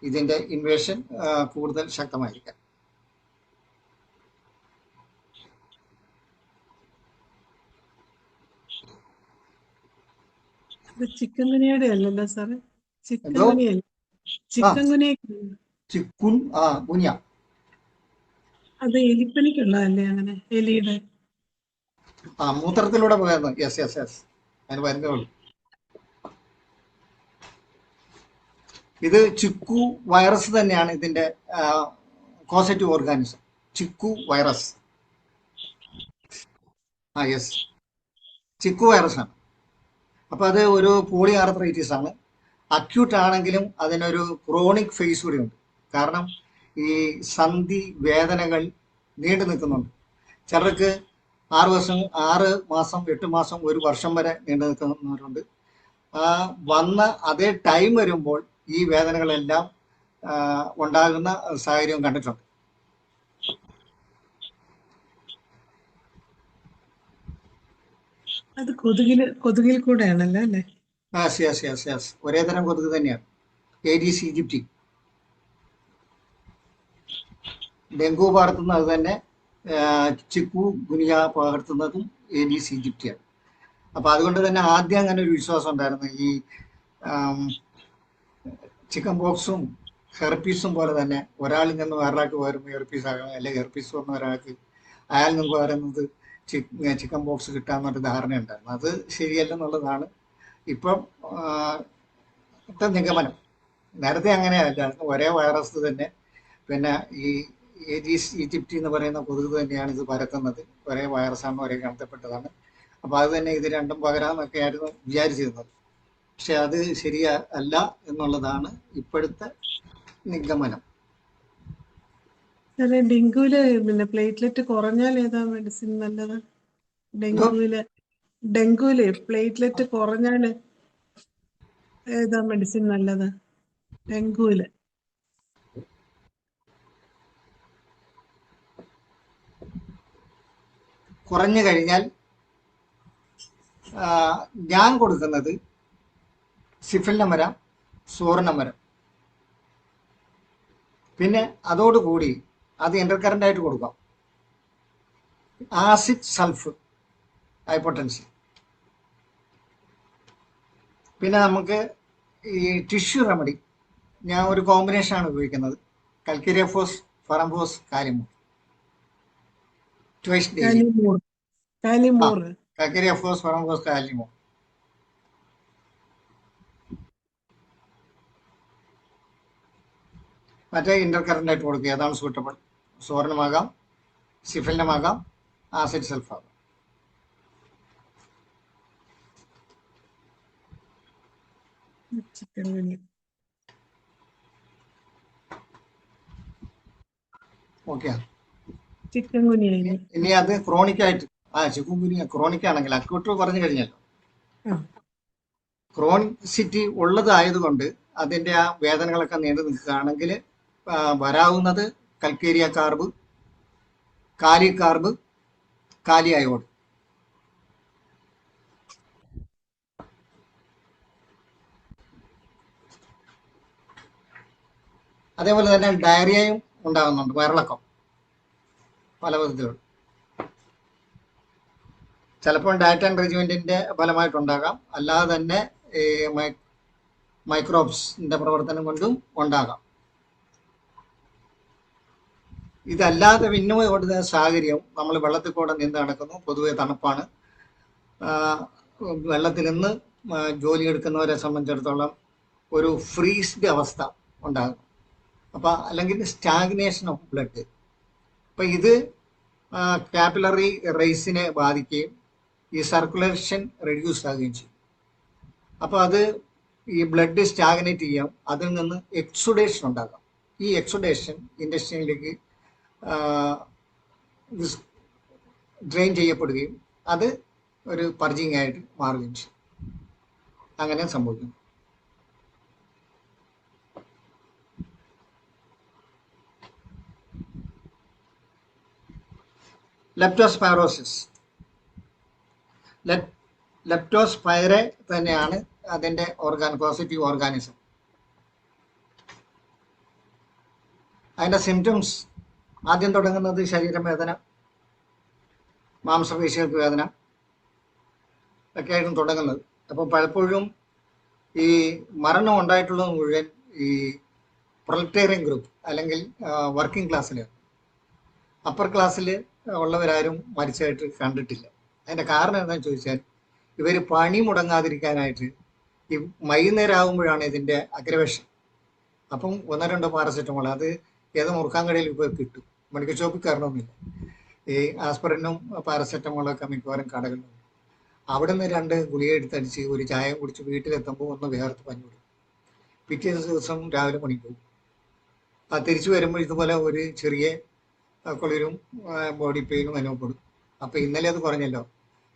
ഇതിൻ്റെ ഇൻവേഷൻ കൂടുതൽ ശക്തമായിരിക്കാം. ഇത് ചിക്കൻ ഗുനിയുടെ അല്ലല്ലോ സാറേ? ചിക്കൻ എന്തോ ഗുനിയല്ല. ആ ചിക്കൻ ഗുനിയ ചിക്കുൻ ഗുനിയ. അത് എലിപ്പനിക്കുള്ളതല്ലേ? അങ്ങനെ എലിയുടെ. മൂത്രത്തിലൂടെ പോയത്. യെസ് യെസ് യെസ്, അതിന് വരുന്നേ ഉള്ളൂ. ഇത് ചിക്കു വൈറസ് തന്നെയാണ് ഇതിന്റെ കോസറ്റീവ് ഓർഗാനിസം. ചിക്കു വൈറസ്. യെസ്, ചിക്കു വൈറസ് ആണ്. അപ്പൊ അത് ഒരു പോളി ആർത്രൈറ്റിസ് ആണ്. അക്യൂട്ട് ആണെങ്കിലും അതിനൊരു ക്രോണിക് ഫേസ് കൂടി ഉണ്ട്. കാരണം ഈ സന്ധി വേദനകൾ നീണ്ടു നിൽക്കുന്നുണ്ട്. ചിലർക്ക് 6 മാസം 8 മാസം 1 വർഷം വരെ നീണ്ടു നിൽക്കുന്നവരുണ്ട്. വന്ന അതേ ടൈം വരുമ്പോൾ ഈ വേദനകളെല്ലാം ഉണ്ടാകുന്ന സാഹചര്യം കണ്ടിട്ടുണ്ട്. അത് കൊതുകിൽ കൂടെയാണല്ലോ അല്ലേ? യെസ് യെസ് യെസ് യെസ്, ഒരേ തരം കൊതുക് തന്നെയാണ്. Aedes aegypti. ഡെങ്കു പകർത്തുന്നത് അത് തന്നെ. ചിക്കു ഗുനിയ പകർത്തുന്നതും ഏഡീസ് ഈജിപ്റ്റിയാണ്. അപ്പൊ അതുകൊണ്ട് തന്നെ ആദ്യം അങ്ങനെ ഒരു വിശ്വാസം ഉണ്ടായിരുന്നു. ഈ ചിക്കൻ ബോക്സും ഹെർപ്പീസും പോലെ തന്നെ ഒരാളിൽ നിന്ന് വേറൊരാൾക്ക് പകരുമ്പോൾ ഹെർപ്പീസ് ആകാം, അല്ലെങ്കിൽ ഹെർപ്പീസ് വന്ന ഒരാൾക്ക് അയാൾ നിന്ന് പകരുന്നത് ചിക്കൻ ബോക്സ് കിട്ടാമെന്നൊരു ധാരണ ഉണ്ടായിരുന്നു. അത് ശരിയല്ലെന്നുള്ളതാണ് ഇപ്പം നിഗമനം. നേരത്തെ അങ്ങനെയല്ല, ഒരേ വൈറസ് തന്നെ. പിന്നെ ഈ ഏഡീസ് ഈജിപ്റ്റി എന്ന് പറയുന്ന കൊതുക് തന്നെയാണ് ഇത് പരത്തുന്നത്. ഒരേ വൈറസാണ്, ഒരേ കടത്തപ്പെട്ടതാണ്. അപ്പൊ അത് തന്നെ ഇത് രണ്ടും പകരാന്നൊക്കെ ആയിരുന്നു വിചാരിച്ചിരുന്നത്. പക്ഷെ അത് ശരിയല്ല എന്നുള്ളതാണ് ഇപ്പോഴത്തെ നിഗമനം. സാറേ, ഡെങ്കുവില് പിന്നെ പ്ലേറ്റ്ലെറ്റ് കുറഞ്ഞാൽ ഏതാ മെഡിസിൻ നല്ലത്? എന്തോ ഡെങ്കുവില് പ്ലേറ്റ്ലെറ്റ് കുറഞ്ഞാൽ ഏതാ മെഡിസിൻ നല്ലത്? ഡെങ്കുവില് കുറഞ്ഞു കഴിഞ്ഞാൽ ഞാൻ കൊടുക്കുന്നത് സിഫിലിനമരം, സോറിനമരം. പിന്നെ അതോടുകൂടി അത് ഇന്റർകറന്റ് ആയിട്ട് കൊടുക്കാം ആസിഡ് സൾഫ് ഹൈപ്പോട്ടൻസി. പിന്നെ നമുക്ക് ഈ ടിഷ്യൂ റെമഡി ഞാൻ ഒരു കോമ്പിനേഷനാണ് ഉപയോഗിക്കുന്നത്. Calcarea phos, ferrum phos, kali mur twice daily. Kali mur. Calcarea phos, ferrum phos, kali mur. മറ്റേ ഇന്റർകറന്റ് ആയിട്ട് കൊടുക്കുക. ഏതാണ് സൂട്ടബിൾ? സോറിനുമാകാം, സിഫിലിനുമാകാം, ആസിഡ് സൾഫാകാം. Chikungunya. Okay. Chikungunya ഇനി അത് ക്രോണിക് ആയിട്ട് ചിക്കൻ ഗുനിയ ക്രോണിക് ആണെങ്കിൽ അക്യൂട്ട് പറഞ്ഞു കഴിഞ്ഞല്ലോ. ക്രോണിസിറ്റി ഉള്ളതായതുകൊണ്ട് അതിന്റെ ആ വേദനകളൊക്കെ നീണ്ടു നിൽക്കുകയാണെങ്കിൽ വരാവുന്നത് calcarea carb, kali carb, kali iod. അതേപോലെ തന്നെ ഡയറിയയും ഉണ്ടാകുന്നുണ്ട്, വയറിളക്കം പല വിധത്തിലുള്ള. ചിലപ്പോൾ ഡയറ്റ് ആൻഡ് റെജിമെന്റിന്റെ ഫലമായിട്ടുണ്ടാകാം, അല്ലാതെ തന്നെ മൈക്രോബ്സിന്റെ പ്രവർത്തനം കൊണ്ടും ഉണ്ടാകാം. ഇതല്ലാതെ പിന്നെ ഓടുന്ന സാഹചര്യം നമ്മൾ വെള്ളത്തിൽ കൂടെ നീന്തി നടക്കുന്നു. പൊതുവെ തണുപ്പാണ്. വെള്ളത്തിൽ നിന്ന് ജോലി എടുക്കുന്നവരെ സംബന്ധിച്ചിടത്തോളം ഒരു ഫ്രീസ്ഡ് അവസ്ഥ ഉണ്ടാകും. അപ്പൊ അല്ലെങ്കിൽ സ്റ്റാഗ്നേഷൻ ഓഫ് ബ്ലഡ്. അപ്പൊ ഇത് കാപ്പിലറി റേസിനെ ബാധിക്കുകയും ഈ സർക്കുലേഷൻ റെഡ്യൂസ് ആകുകയും ചെയ്യും. അപ്പൊ അത് ഈ ബ്ലഡ് സ്റ്റാഗ്നേറ്റ് ചെയ്യാം, അതിൽ നിന്ന് എക്സുഡേഷൻ ഉണ്ടാകാം. ഈ എക്സുഡേഷൻ ഇൻഡസ്ട്രിയിലേക്ക് ഡ്രെയിൻ ചെയ്യപ്പെടുകയും അത് ഒരു പർജിങ് ആയിട്ട് മാറുകയും ചെയ്യും. അങ്ങനെ സംഭവിക്കുന്നു. ലെപ്റ്റോസ്പൈറോസിസ്. ലെപ്റ്റോസ്പൈറെ തന്നെയാണ് അതിന്റെ പോസിറ്റീവ് ഓർഗാനിസം. അതിന്റെ സിംറ്റംസ് ആദ്യം തുടങ്ങുന്നത് ശരീരവേദന, മാംസപേശികൾക്ക് വേദന ഒക്കെ ആയിരുന്നു തുടങ്ങുന്നത്. അപ്പോൾ പലപ്പോഴും ഈ മരണം ഉണ്ടായിട്ടുള്ളത് മുഴുവൻ ഈ പ്രൊലറ്റേറിയൻ ഗ്രൂപ്പ് അല്ലെങ്കിൽ വർക്കിംഗ് ക്ലാസ്സിൽ, അപ്പർ ക്ലാസ്സിൽ ഉള്ളവരാരും മരിച്ചതായിട്ട് കണ്ടിട്ടില്ല. അതിന്റെ കാരണം എന്താണെന്ന് ചോദിച്ചാൽ ഇവർ പണി മുടങ്ങാതിരിക്കാനായിട്ട് ഈ വൈകുന്നേരം ആകുമ്പോഴാണ് ഇതിന്റെ അഗ്രവേഷൻ. അപ്പം ഒന്നോ രണ്ടോ പാരസെറ്റമോൾ അത് ഏതോ മുറുക്കാൻകടയിൽ ഇപ്പോൾ കിട്ടും, മെഡിക്കൽ ഷോപ്പിൽ കയറണമെന്നില്ല. ഈ ആസ്പിറിനും പാരസെറ്റമോളൊക്കെ മിക്കവാറും കടകളിലുണ്ട്. അവിടെ നിന്ന് 2 ഗുളിക എടുത്തടിച്ച് ഒരു ചായയും കുടിച്ച് വീട്ടിലെത്തുമ്പോൾ ഒന്ന് വേർത്ത് പനി വിടും. പിറ്റേ ദിവസം രാവിലെ പണിക്ക് പോകും. തിരിച്ചു വരുമ്പോൾ ഇതുപോലെ ഒരു ചെറിയ കുളിരും ബോഡി പെയിനും അനുഭവപ്പെടും. അപ്പൊ ഇന്നലെ അത് പറഞ്ഞല്ലോ,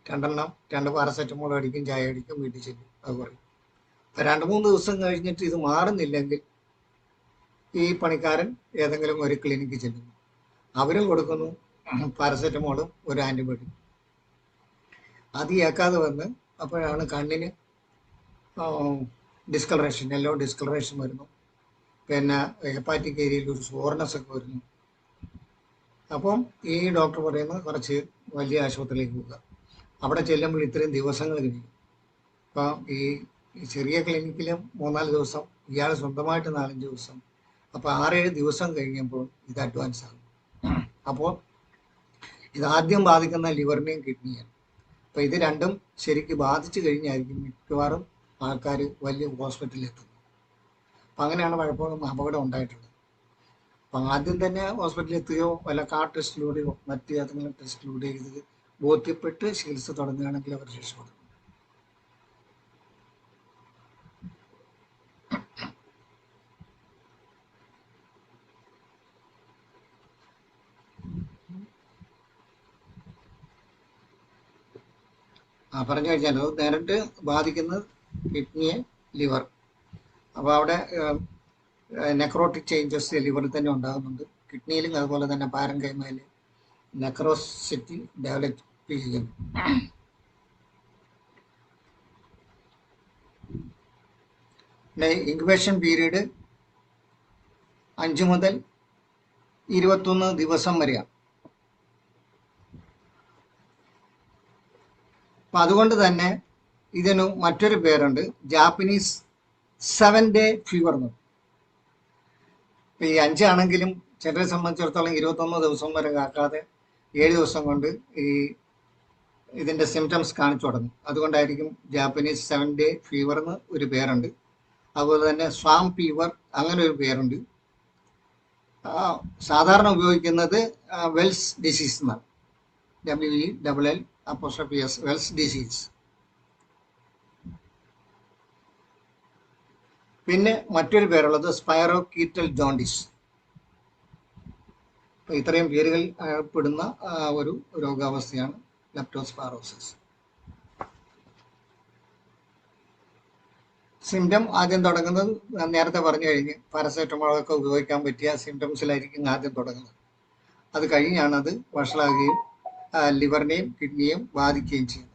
2 പാരസെറ്റമോൾ അടിക്കും, ചായ അടിക്കും, വീട്ടിൽ ചെല്ലും, അത് പറയും. 2-3 ദിവസം കഴിഞ്ഞിട്ട് ഇത് മാറുന്നില്ലെങ്കിൽ ഈ പണിക്കാരൻ ഏതെങ്കിലും ഒരു ക്ലിനിക്കിൽ ചെല്ലുന്നു, അവരും കൊടുക്കുന്നു പാരസെറ്റമോളും ഒരു ആന്റിബയോട്ടിക്. അത് ഏക്കാതെ വന്ന് അപ്പോഴാണ് കണ്ണിന് ഡിസ്കളറേഷൻ, യെല്ലോ ഡിസ്കളറേഷൻ വരുന്നു. പിന്നെ ഹെപ്പാറ്റിക് ഏരിയയിൽ ഒരു സോർനെസ് ഒക്കെ വരുന്നു. അപ്പം ഈ ഡോക്ടർ പറയുന്നത് കുറച്ച് വലിയ ആശുപത്രിയിലേക്ക് പോകുക. അവിടെ ചെല്ലുമ്പോൾ ഇത്രയും ദിവസങ്ങൾ കഴിയും. അപ്പം ഈ ചെറിയ ക്ലിനിക്കിലും 3-4 ദിവസം, ഇയാൾ സ്വന്തമായിട്ട് 4-5 ദിവസം. അപ്പോൾ 6-7 ദിവസം കഴിയുമ്പോൾ ഇത് അഡ്വാൻസ് ആകും. അപ്പോൾ ഇതാദ്യം ബാധിക്കുന്ന ലിവറിനെയും കിഡ്നിയാണ്. അപ്പോൾ ഇത് രണ്ടും ശരിക്ക് ബാധിച്ചു കഴിഞ്ഞായിരിക്കും മിക്കവാറും ആൾക്കാർ വലിയ ഹോസ്പിറ്റലിൽ എത്തുന്നത്. അപ്പം അങ്ങനെയാണ് പലപ്പോഴും അപകടം ഉണ്ടായിട്ടുള്ളത്. അപ്പം ആദ്യം തന്നെ ഹോസ്പിറ്റലിൽ എത്തുകയോ വല്ല കാർ ടെസ്റ്റിലൂടെയോ മറ്റ് ഏതെങ്കിലും ടെസ്റ്റിലൂടെ ഇത് ബോധ്യപ്പെട്ട് ചികിത്സ തുടങ്ങുകയാണെങ്കിൽ അവർ രക്ഷപ്പെടും. പറഞ്ഞു കഴിഞ്ഞാൽ നേരിട്ട് ബാധിക്കുന്നത് കിഡ്നിയെ, ലിവർ. അപ്പോൾ അവിടെ നെക്രോട്ടിക് ചേഞ്ചസ് ലിവറിൽ തന്നെ ഉണ്ടാകുന്നുണ്ട്. കിഡ്നിയിലും അതുപോലെ തന്നെ പാരൻകൈമയിൽ നെക്രോസിറ്റി ഡെവലപ്പ് ചെയ്യുന്നു. ഇൻക്യുബേഷൻ പീരീഡ് 5 മുതൽ 21 ദിവസം വരെയാണ്. അപ്പം അതുകൊണ്ട് തന്നെ ഇതിന് മറ്റൊരു പേരുണ്ട്, ജാപ്പനീസ് 7-day ഫീവർ എന്ന്. ഇപ്പം ഈ 5 ആണെങ്കിലും ചിലരെ സംബന്ധിച്ചിടത്തോളം 21 ദിവസം വരെ കാക്കാതെ 7 ദിവസം കൊണ്ട് ഈ ഇതിന്റെ സിംറ്റംസ് കാണിച്ചു തുടങ്ങും. അതുകൊണ്ടായിരിക്കും ജാപ്പനീസ് 7-day ഫീവർ എന്ന് ഒരു പേരുണ്ട്. അതുപോലെ തന്നെ സ്വാം ഫീവർ അങ്ങനെ ഒരു പേരുണ്ട്. സാധാരണ ഉപയോഗിക്കുന്നത് വെൽസ് ഡിസീസ് എന്നാണ്, WELL വെൽസ് ഡിസീസ്. പിന്നെ മറ്റൊരു പേരുള്ളത് സ്പൈറോകീറ്റൽ ജോണ്ടിസ്. ഇത്രയും പേരുകൾ പെടുന്ന ഒരു രോഗാവസ്ഥയാണ് ലെപ്റ്റോസ്പൈറോസിസ്. സിംറ്റം ആദ്യം തുടങ്ങുന്നത് നേരത്തെ പറഞ്ഞു കഴിഞ്ഞ് പാരസെറ്റമോളൊക്കെ ഉപയോഗിക്കാൻ പറ്റിയ സിംറ്റംസിലായിരിക്കും ആദ്യം തുടങ്ങുന്നത്. അത് കഴിഞ്ഞാണ് അത് വഷളാകുകയും ലിവറിനെയും കിഡ്നിയെയും ബാധിക്കുകയും ചെയ്യുന്നത്.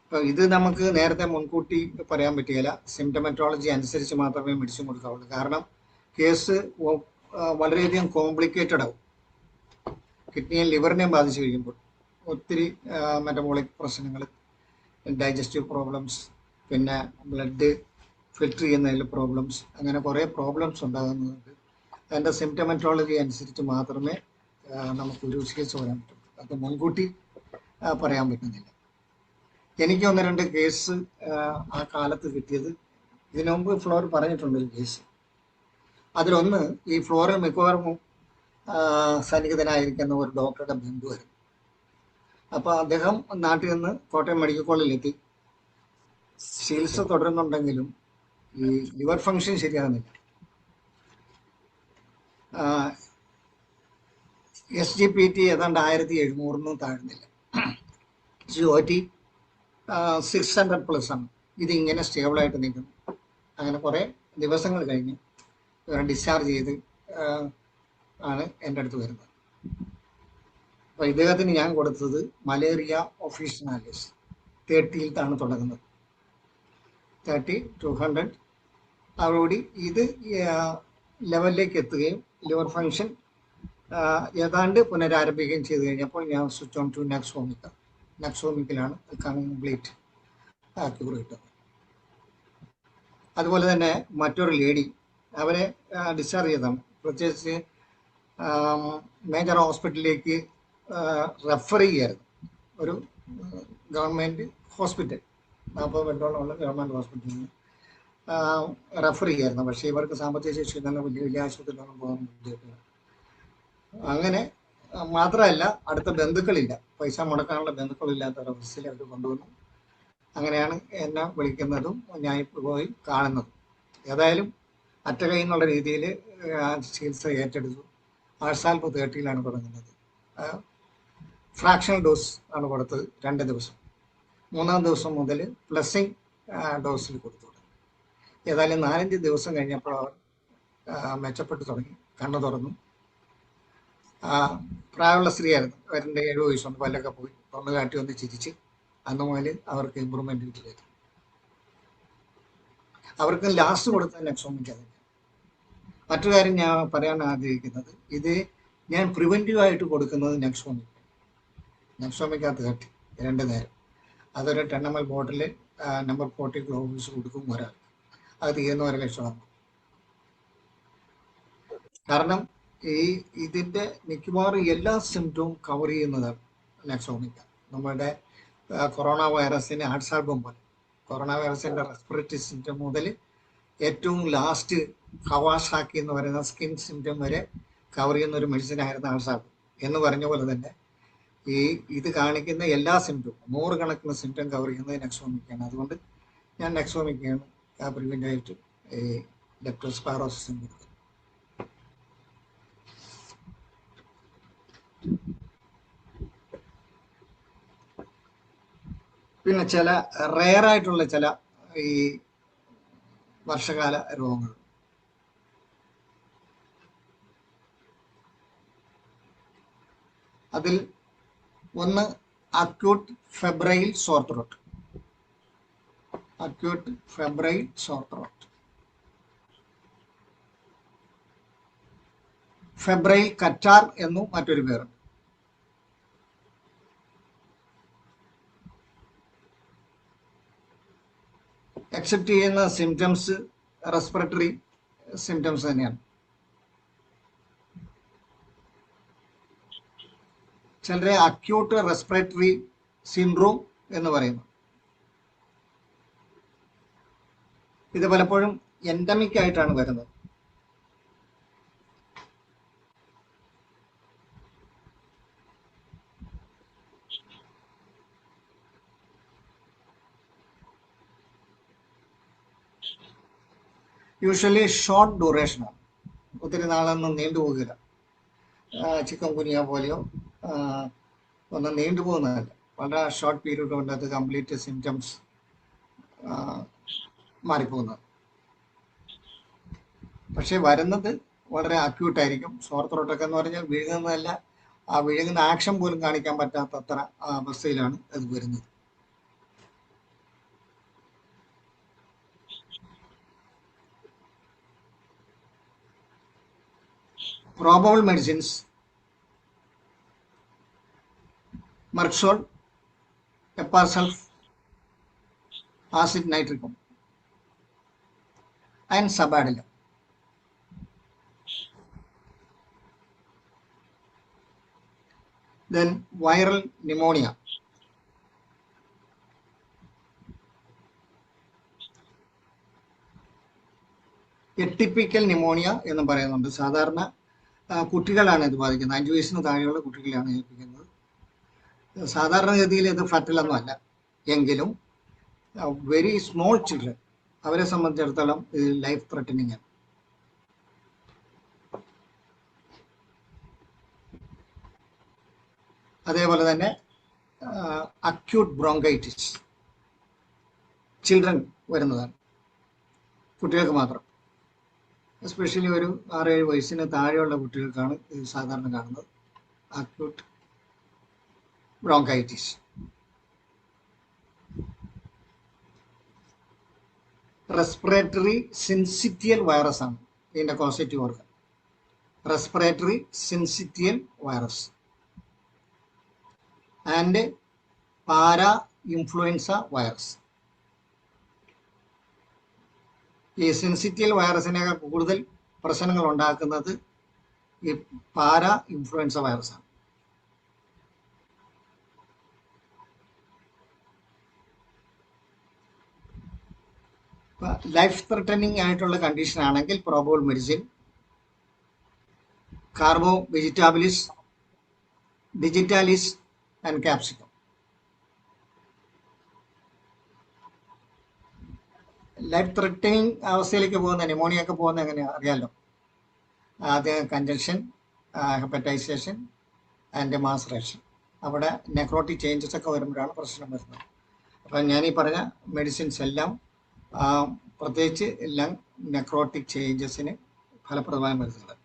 അപ്പോൾ ഇത് നമുക്ക് നേരത്തെ മുൻകൂട്ടി പറയാൻ പറ്റുകയില്ല. സിംറ്റമറ്റോളജി അനുസരിച്ച് മാത്രമേ മെഡിസിൻ കൊടുക്കാവുള്ളൂ. കാരണം കേസ് വളരെയധികം കോംപ്ലിക്കേറ്റഡ് ആവും. കിഡ്നിയും ലിവറിനെയും ബാധിച്ചു കഴിയുമ്പോൾ ഒത്തിരി മെറ്റബോളിക് പ്രശ്നങ്ങൾ, ഡൈജസ്റ്റീവ് പ്രോബ്ലംസ്, പിന്നെ ബ്ലഡ് ഫിൽറ്റർ ചെയ്യുന്നതിൽ പ്രോബ്ലംസ്, അങ്ങനെ കുറേ പ്രോബ്ലംസ് ഉണ്ടാകുന്നുണ്ട്. അതിൻ്റെ സിംറ്റമറ്റോളജി അനുസരിച്ച് മാത്രമേ നമുക്കൊരു ചികിത്സ പറയാൻ പറ്റും. അത് മുൻകൂട്ടി പറയാൻ പറ്റുന്നില്ല. എനിക്ക് 1-2 കേസ് ആ കാലത്ത് കിട്ടിയത്, ഇതിനു മുമ്പ് ഫ്ലോർ പറഞ്ഞിട്ടുണ്ട് ഒരു കേസ്. അതിലൊന്ന് ഈ ഫ്ലോറിൽ മിക്കവാറും സന്നിഹിതനായിരിക്കുന്ന ഒരു ഡോക്ടറുടെ ബന്ധുവായിരുന്നു. അപ്പോൾ അദ്ദേഹം നാട്ടിൽ നിന്ന് കോട്ടയം മെഡിക്കൽ കോളേജിലെത്തി. ചികിത്സ തുടരുന്നുണ്ടെങ്കിലും ഈ ലിവർ ഫങ്ഷൻ ശരിയാകുന്നില്ല. SGPT ഏതാണ്ട് 1700 താഴ്ന്നില്ല. GOT 600+ ആണ്. ഇതിങ്ങനെ സ്റ്റേബിളായിട്ട് നിൽക്കുന്നു. അങ്ങനെ കുറേ ദിവസങ്ങൾ കഴിഞ്ഞ് ഡിസ്ചാർജ് ചെയ്ത് ആണ് എൻ്റെ അടുത്ത് വരുന്നത്. അപ്പോൾ ഇദ്ദേഹത്തിന് ഞാൻ കൊടുത്തത് മലേറിയ ഒഫീഷ്യനാലിസ് 30th തുടങ്ങുന്നത്. 30-200 അതോടുകൂടി ഇത് ലെവലിലേക്ക് എത്തുകയും ലിവർ ഫങ്ഷൻ ഏതാണ്ട് പുനരാരംഭിക്കുകയും ചെയ്തു കഴിഞ്ഞപ്പോൾ ഞാൻ സ്വിച്ച് ഓൺ ടു നെക്സോമിക്കലാണ് കംപ്ലീറ്റ്. ക്യൂർ കിട്ടുന്നത്. അതുപോലെ തന്നെ മറ്റൊരു ലേഡി, അവരെ ഡിസ്ചാർജ് ചെയ്തതാണ്, പ്രത്യേകിച്ച് മേജർ ഹോസ്പിറ്റലിലേക്ക് റെഫർ ചെയ്യായിരുന്നു. ഒരു ഗവൺമെൻറ് ഹോസ്പിറ്റൽ, 40 ബെഡോളമുള്ള ഗവൺമെൻറ് ഹോസ്പിറ്റലിൽ നിന്ന് റെഫർ ചെയ്യായിരുന്നു. പക്ഷേ ഇവർക്ക് സാമ്പത്തിക ശേഷി ഇല്ലെന്ന് വലിയ വലിയ ആശുപത്രിയിലൊന്നും പോകാൻ ബുദ്ധിമുട്ടില്ല. അങ്ങനെ മാത്രമല്ല, അടുത്ത ബന്ധുക്കളില്ല, പൈസ മുടക്കാനുള്ള ബന്ധുക്കളില്ലാത്ത ഒരവസ്ഥയിൽ അവർ കൊണ്ടുവന്നു. അങ്ങനെയാണ് എന്നെ വിളിക്കുന്നതും ഞാൻ പോയി കാണുന്നതും. ഏതായാലും അറ്റ കൈ എന്നുള്ള രീതിയിൽ ചികിത്സ ഏറ്റെടുത്തു. ആഴ്സാൽപ്പ് 30 തുടങ്ങുന്നത്. ഫ്രാക്ഷണൽ ഡോസ് ആണ് കൊടുത്തത് 2 ദിവസം. 3-ാം ദിവസം മുതൽ പ്ലസിംഗ് ഡോസിൽ കൊടുത്തു. ഏതായാലും 4-5 ദിവസം കഴിഞ്ഞപ്പോൾ അവർ മെച്ചപ്പെട്ടു തുടങ്ങി, കണ്ണു തുറന്നു. പ്രായമുള്ള സ്ത്രീയായിരുന്നു, അവരുടെ 70 വയസ്സുണ്ട്, പല്ലൊക്കെ പോയി, തൊണ്ണു കാട്ടി ഒന്ന് ചിരിച്ച്. അന്ന് മുതൽ അവർക്ക് ഇമ്പ്രൂവ്മെന്റ് കിട്ടിയത്. അവർക്ക് ലാസ്റ്റ് കൊടുത്ത നെക്സോമിക് അതിന്. മറ്റു കാര്യം ഞാൻ പറയാൻ ആഗ്രഹിക്കുന്നത്, ഇത് ഞാൻ പ്രിവെന്റീവ് ആയിട്ട് കൊടുക്കുന്നത് നെക്സോമിക് 30 2 നേരം. അതൊരു 10 ml ബോട്ടിൽ നമ്പർ 40 ഗ്ലോബിൾസ് കൊടുക്കും ഒരാൾ. അത് തീരുന്ന 1 ലക്ഷമാണ്. കാരണം ഇതിന്റെ മിക്കവാറും എല്ലാ സിംറ്റവും കവർ ചെയ്യുന്നതാണ് നെക്സോമിക്ക. നമ്മുടെ കൊറോണ വൈറസിന് ആഡ്സാൽബം പോലെ കൊറോണ വൈറസിന്റെ റെസ്പിറേറ്ററി സിംറ്റം മുതൽ ഏറ്റവും ലാസ്റ്റ് കവാസാക്കി എന്ന് പറയുന്ന സ്കിൻ സിംറ്റം വരെ കവർ ചെയ്യുന്ന ഒരു മെഡിസിൻ ആയിരുന്നു ആഡ്സാൽബം. എന്ന് പറഞ്ഞ പോലെ തന്നെ ഇത് കാണിക്കുന്ന എല്ലാ സിംറ്റവും 100 കണക്കിന് സിംറ്റം കവർ ചെയ്യുന്നത് നെക്സോമിക്കാണ്. അതുകൊണ്ട് ഞാൻ നെക്സോമിക്കയാണ് പ്രിവെന്റ് ആയിട്ട് ലെപ്റ്റോസ്പൈറോസിസ് കൊടുക്കുന്നത്. പിന്നെ ചില റെയർ ആയിട്ടുള്ള ചില ഈ വർഷകാല രോഗങ്ങൾ, അതിൽ ഒന്ന് acute febrile sore throat. Acute febrile sore throat, febrile കറ്റാർ എന്നും മറ്റൊരു പേരുണ്ട്. എക്സെപ്റ്റ് ചെയ്യുന്ന സിംറ്റംസ് റെസ്പിറേറ്ററി സിംറ്റംസ് തന്നെയാണ്. ചിലരെ അക്യൂട്ട് റെസ്പിറേറ്ററി സിൻഡ്രോം എന്ന് പറയുന്നു. ഇത് പലപ്പോഴും എൻഡമിക് ആയിട്ടാണ് വരുന്നത്. യൂഷ്വലി ഷോർട്ട് ഡ്യൂറേഷനാണ്, ഒത്തിരി നാളൊന്നും നീണ്ടുപോകില്ല. ചിക്കൻ കുനിയ പോലെയോ ഒന്നും നീണ്ടുപോകുന്നതല്ല, വളരെ ഷോർട്ട് പീരീഡ് കൊണ്ട് അത് കംപ്ലീറ്റ് സിംറ്റംസ് മാറിപ്പോകുന്നത്. പക്ഷെ വരുന്നത് വളരെ അക്യൂട്ടായിരിക്കും. സോർ ത്രോട്ടൊക്കെ എന്ന് പറഞ്ഞാൽ വിഴുങ്ങുന്നതല്ല, ആ വിഴുങ്ങുന്ന ആക്ഷൻ പോലും കാണിക്കാൻ പറ്റാത്തത്ര അവസ്ഥയിലാണ് അത് വരുന്നത്. Probable medicines: Merxol, Eparsulf, acid nitricum, and Sabadilla. Then viral pneumonia. Atypical pneumonia എന്നും പറയുന്നുണ്ട്. സാധാരണ കുട്ടികളാണ് ഇത് ബാധിക്കുന്നത്, 5 വയസ്സിന് താഴെയുള്ള കുട്ടികളെയാണ് ഏൽപ്പിക്കുന്നത്. സാധാരണഗതിയിൽ ഇത് ഫറ്റലൊന്നും അല്ല, എങ്കിലും വെരി സ്മോൾ ചിൽഡ്രൻ, അവരെ സംബന്ധിച്ചിടത്തോളം ഇത് ലൈഫ് ത്രെറ്റനിങ് ആണ്. അതേപോലെ തന്നെ അക്യൂട്ട് ബ്രോങ്കൈറ്റിസ് ചിൽഡ്രൻ വരുന്നതാണ്, കുട്ടികൾക്ക് മാത്രം. എസ്പെഷ്യലി ഒരു 6-7 വയസ്സിന് താഴെയുള്ള കുട്ടികൾക്കാണ് ഇത് സാധാരണ കാണുന്നത്, acute bronchitis. Respiratory syncytial virus ആണ് ഇതിന്റെ causative organ. Respiratory syncytial virus and para influenza virus. ഈ സിൻസിറ്റിയൽ വൈറസിനേക്കാൾ കൂടുതൽ പ്രശ്നങ്ങൾ ഉണ്ടാക്കുന്നത് ഈ പാരാ ഇൻഫ്ലുവൻസ വൈറസാണ്. ലൈഫ് ത്രെട്ടനിങ് ആയിട്ടുള്ള കണ്ടീഷൻ ആണെങ്കിൽ probable medicine, carbo vegetabilis, digitalis and capsicum. Life threatening അവസ്ഥയിലേക്ക് പോകുന്ന ന്യൂമോണിയ ഒക്കെ പോകുന്ന എങ്ങനെയാണ് അറിയാമല്ലോ. ആദ്യം കഞ്ചക്ഷൻ, ഹെപ്പറ്റൈസേഷൻ ആൻഡ് മാസറേഷൻ. അവിടെ നെക്രോട്ടിക് ചേഞ്ചസ് ഒക്കെ വരുമ്പോഴാണ് പ്രശ്നം വരുന്നത്. അപ്പം ഞാൻ ഈ പറഞ്ഞ മെഡിസിൻസ് എല്ലാം പ്രത്യേകിച്ച് ലങ് നെക്രോട്ടിക് ചേഞ്ചസിന് ഫലപ്രദമായ മരുന്നുകൾ.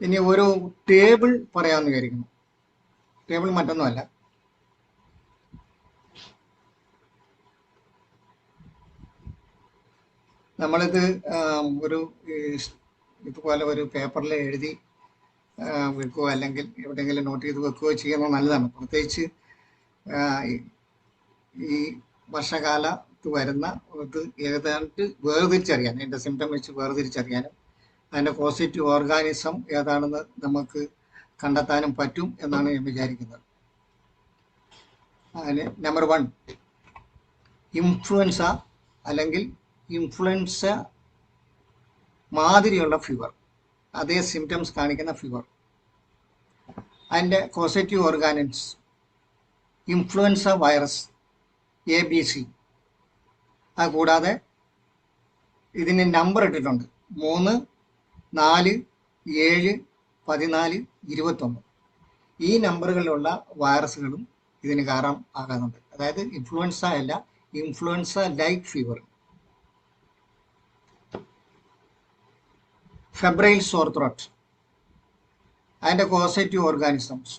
ഇനി ഒരു ടേബിൾ പറയാമെന്ന് വിചാരിക്കുന്നു. ടേബിൾ മറ്റൊന്നുമല്ല, നമ്മളിത് ഒരു ഇതുപോലെ ഒരു പേപ്പറിൽ എഴുതി വെക്കുകയോ അല്ലെങ്കിൽ എവിടെയെങ്കിലും നോട്ട് ചെയ്ത് വെക്കുകയോ ചെയ്യുന്നത് നല്ലതാണ്. പ്രത്യേകിച്ച് ഈ വർഷകാലത്ത് വരുന്ന ഇത് ഏതാണ്ട് വേർതിരിച്ചറിയാൻ, അതിൻ്റെ സിംറ്റം വെച്ച് വേർതിരിച്ചറിയാനും അതിൻ്റെ പോസിറ്റീവ് ഓർഗാനിസം ഏതാണെന്ന് നമുക്ക് കണ്ടെത്താനും പറ്റും എന്നാണ് ഞാൻ വിചാരിക്കുന്നത്. അതിന് നമ്പർ 1 ഇൻഫ്ലുവൻസ അല്ലെങ്കിൽ ഇൻഫ്ലുവൻസ മാതിരിയുള്ള ഫീവർ, അതേ സിംറ്റംസ് കാണിക്കുന്ന ഫീവർ. അതിൻ്റെ കോസറ്റീവ് ഓർഗാനിസ് ഇൻഫ്ലുവൻസ വൈറസ് ABC. അത് കൂടാതെ ഇതിന് നമ്പർ ഇട്ടിട്ടുണ്ട് 3, 4, 7, 14, 21. ഈ നമ്പറുകളിലുള്ള വൈറസുകളും ഇതിന് കാരണം ആകാറുണ്ട്. അതായത് ഇൻഫ്ലുവൻസ അല്ല, influenza like fever. Febrile sore throat, അതിൻ്റെ causative organisms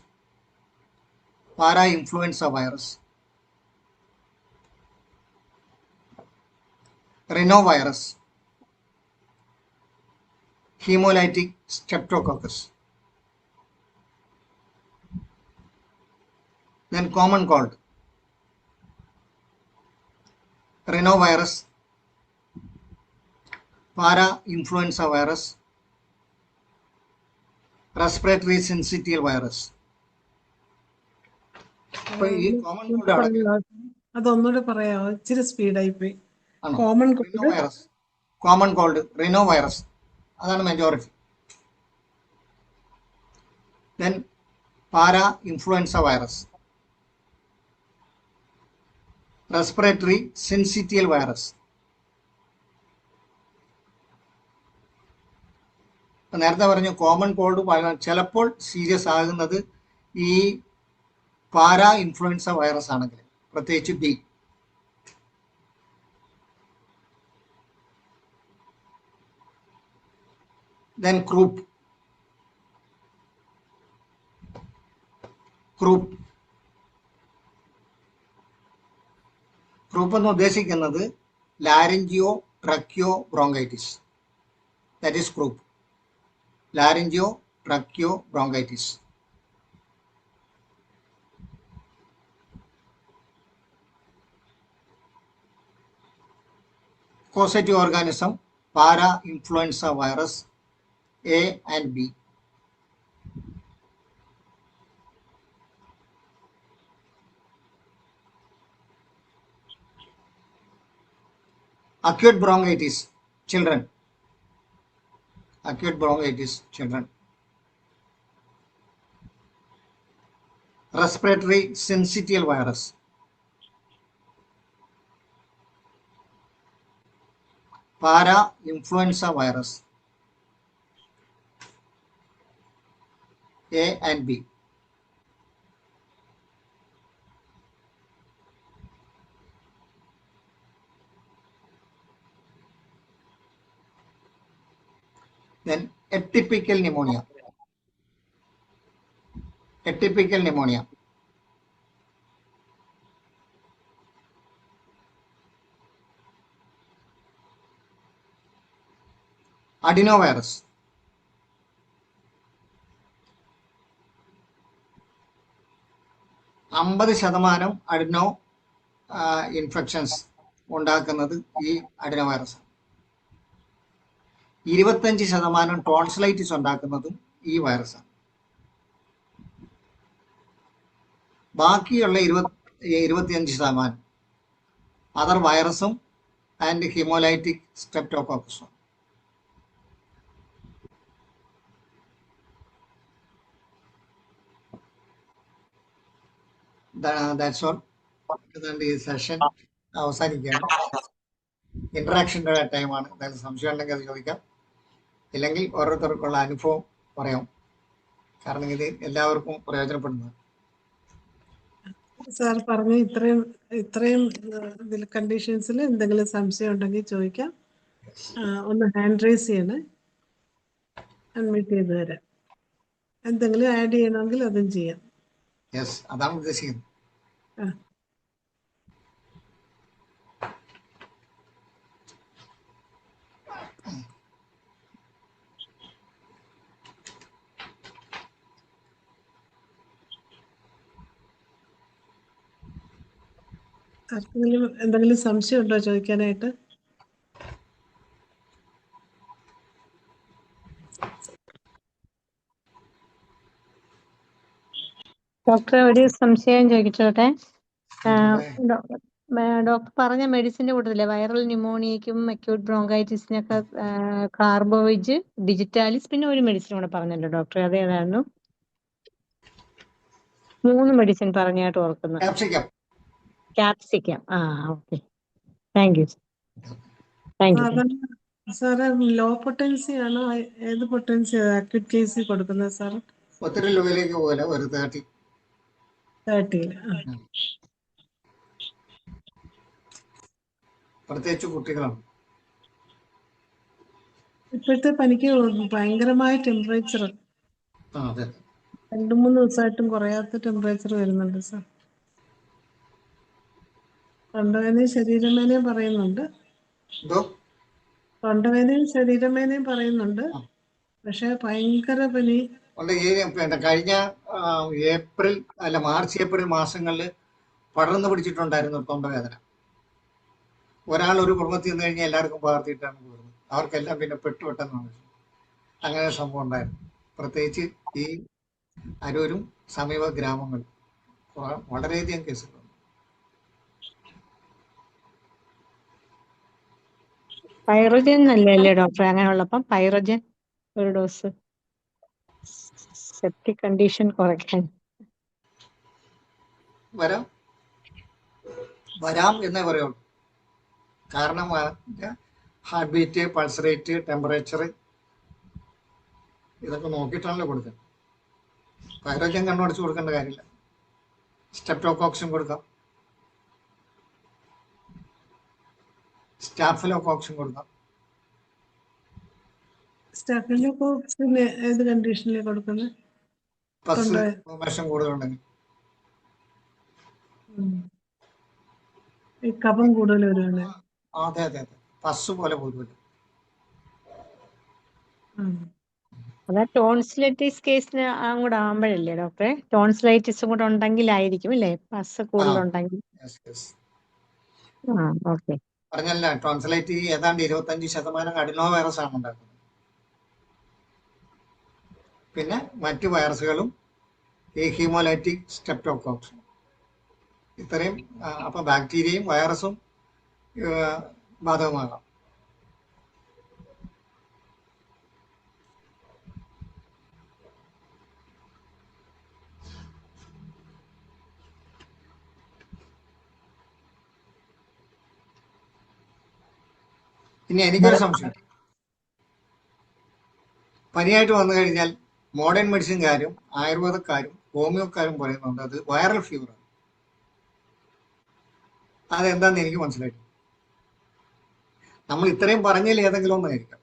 para influenza virus, rhino virus, haemolytic streptococcus. Then common cold, rhinovirus, para-influenza virus, respiratory syncytial virus. അപ്പൊ ഈ കോമൺ കോൾഡ് ആണെങ്കിൽ അതൊന്നുകൂടെ പറയാമോ? ഇച്ചിരി സ്പീഡായി പോയി. ആണോ? Common rhino virus, common cold, rhino virus, അതാണ് majority. Then para-influenza virus, respiratory syncytial virus. നേരത്തെ പറഞ്ഞു കോമൺ കോൾഡ് ചിലപ്പോൾ സീരിയസ് ആകുന്നത് ഈ പാരാ ഇൻഫ്ലുവൻസ വൈറസ് ആണെങ്കിൽ, പ്രത്യേകിച്ച് B. ദെൻ ക്രൂപ്പ് എന്ന് ഉദ്ദേശിക്കുന്നത് laryngo tracheo bronchitis. That is croup. Laryngo tracheo bronchitis. Causative organism para influenza virus A and B. Acute bronchitis, children. Acute bronchitis, children. Respiratory syncytial virus. Para-influenza virus. A and B. Then atypical pneumonia. Atypical pneumonia. Adenovirus. 50% adeno infections ഉണ്ടാക്കുന്നത് ഈ adeno virus. 25% tonsillitis ഉണ്ടാക്കുന്നതും ഈ വൈറസാണ്. ബാക്കിയുള്ള 25% other വൈറസും and haemolytic സ്ട്രെപ്റ്റോകോക്കസും. That's all. അതുകൊണ്ട് ഈ സെഷൻ അവസാനിക്കുകയാണ്. ഇന്ററാക്ഷൻ്റെ ടൈമാണ്. എന്തായാലും സംശയം ഉണ്ടെങ്കിൽ അത് ചോദിക്കാം, ഇല്ലെങ്കിൽ ഓരോരുത്തർക്കുള്ള അനുഭവം പറയാം. കാരണം ഇത് എല്ലാവർക്കും പ്രയോജനപ്പെടുന്നത്. സാർ പറഞ്ഞ ഇത്രയും ഇതിൽ കണ്ടീഷൻസിൽ എന്തെങ്കിലും സംശയം ഉണ്ടെങ്കിൽ ചോദിക്കാം. ഒന്ന് ഹാൻഡ് റൈസ് ചെയ്യണേ, അഡ്മിറ്റ് ചെയ്ത് തരാം. എന്തെങ്കിലും ആഡ് ചെയ്യണമെങ്കിൽ അതും ചെയ്യാം. യെസ്, അതാണ് ഉദ്ദേശിക്കുന്നത്. ആ, ആർക്കെങ്കിലും എന്തെങ്കിലും സംശയം ഉണ്ടോ ചോദിക്കാനായിട്ട്? ഡോക്ടറെ ഒരു സംശയം ചോദിച്ചോട്ടെ. ആയിക്കോട്ടെ. ഡോക്ടർ പറഞ്ഞ മെഡിസിന്റെ കൂട്ടത്തില്ലേ വൈറൽ ന്യൂമോണിയയ്ക്കും അക്യൂട്ട് ബ്രോങ്കൈറ്റിസിനൊക്കെ കാർബോവിജ്, ഡിജിറ്റാലിസ്, പിന്നെ ഒരു മെഡിസിൻ കൂടെ പറഞ്ഞല്ലോ ഡോക്ടറെ, അതേതായിരുന്നു? 3 മെഡിസിൻ പറഞ്ഞായിട്ട് ഓർക്കുന്നു. Capsicum. Capsicum. Okay, thank you. Thank you. Sir low potency ആണോ? ഏത് പൊട്ടൻസി അക്യൂട്ട് കേസിൽ കൊടുക്കുന്നത് സാർ? ഒത്തിരി ലോയിലേക്ക് പോലെ ഒരു 30. 30. പ്രത്യേകിച്ച് കുട്ടികളാണ്. ഇപ്പോഴത്തെ പനിക്ക് ഭയങ്കരമായ ടെമ്പറേച്ചർ, അതെ. 2-3 ദിവസമായിട്ടും കുറയാത്ത ടെമ്പറേച്ചർ വരുന്നുണ്ട് സാർ. തൊണ്ടവേദനയും ശരീരവേദനയും പറയുന്നുണ്ട്. എന്തോ? തൊണ്ടവേദനയും ശരീരവേദനയും പറയുന്നുണ്ട്. പക്ഷെ ഭയങ്കര പനി. കഴിഞ്ഞ മാർച്ച് ഏപ്രിൽ മാസങ്ങളിൽ പടർന്നു പിടിച്ചിട്ടുണ്ടായിരുന്നു തൊണ്ടവേദന. ഒരാൾ ഒരു കുടുംബത്തിൽ നിന്ന് കഴിഞ്ഞാൽ എല്ലാവർക്കും പകർത്തിയിട്ടാണ് പോകുന്നത്. അവർക്കെല്ലാം പിന്നെ പെട്ടുപെട്ടെന്നാണ്. അങ്ങനെ ഒരു സംഭവം ഉണ്ടായിരുന്നു. പ്രത്യേകിച്ച് ഈ അരൂരും സമീപ ഗ്രാമങ്ങളും വളരെയധികം കേസുകളുണ്ട്. പൈറോജൻ നല്ലല്ലേ ഡോക്ടറെ അങ്ങനെയുള്ളപ്പം? പൈറോജൻ ഒരു ഡോസ് സെപ്റ്റിക് കണ്ടീഷൻ കുറയ്ക്കാൻ. വരാം എന്നേ പറയുള്ളൂ. കാരണം heart beat, pulse rate, temperature ഇതൊക്കെ നോക്കിയിട്ടാണല്ലോ കൊടുക്കുന്നത്. പൈറോജൻ കണ്ണുടച്ച് കൊടുക്കേണ്ട കാര്യമില്ല. സ്ട്രെപ്റ്റോകോക്സും കൊടുക്കാം, സ്റ്റാഫിലോകോക്സും കൊടുക്കാം. സ്റ്റാഫിലോകോക്സിന് ഏത് കണ്ടീഷനിലാണ് കൊടുക്കുന്നത്? പസ് ഇൻഫോർമേഷൻ കൂടുതലുണ്ടെങ്കിൽ. ഈ കഫം കൂടുതൽ വരുവാണ്. അതെ അതെ അതെ, പസ് പോലെ പോലും. അതാ ടോൺസിലൈറ്റിസ് കേസിന് കൂടെ ആകുമ്പോഴല്ലേ ഡോക്ടറെ? ടോൺസിലൈറ്റിസും കൂടെ ഉണ്ടെങ്കിലായിരിക്കും അല്ലേ പസ് കൂടുതലുണ്ടെങ്കിൽ? ഓക്കെ. പറഞ്ഞല്ല, ടോൺസിലൈറ്റ് ഏതാണ്ട് 25% അഡിനോ വൈറസ് ആണ് ഉണ്ടാക്കുന്നത്. പിന്നെ മറ്റു വൈറസുകളും ഈ ഹീമോലൈറ്റിക് സ്ട്രെപ്റ്റോകോക്സും. ഇത്രയും. അപ്പൊ ബാക്ടീരിയയും വൈറസും ബാധകമാകാം. ഇനി എനിക്കൊരു സംശയം. പനിയായിട്ട് വന്നു കഴിഞ്ഞാൽ മോഡേൺ മെഡിസിൻകാരും ആയുർവേദക്കാരും ഹോമിയോക്കാരും പറയുന്നുണ്ട് അത് വൈറൽ ഫീവർ. അതെന്താന്ന് എനിക്ക് മനസ്സിലായി. നമ്മൾ ഇത്രയും പറഞ്ഞതിൽ ഏതെങ്കിലും ഒന്നായിരിക്കാം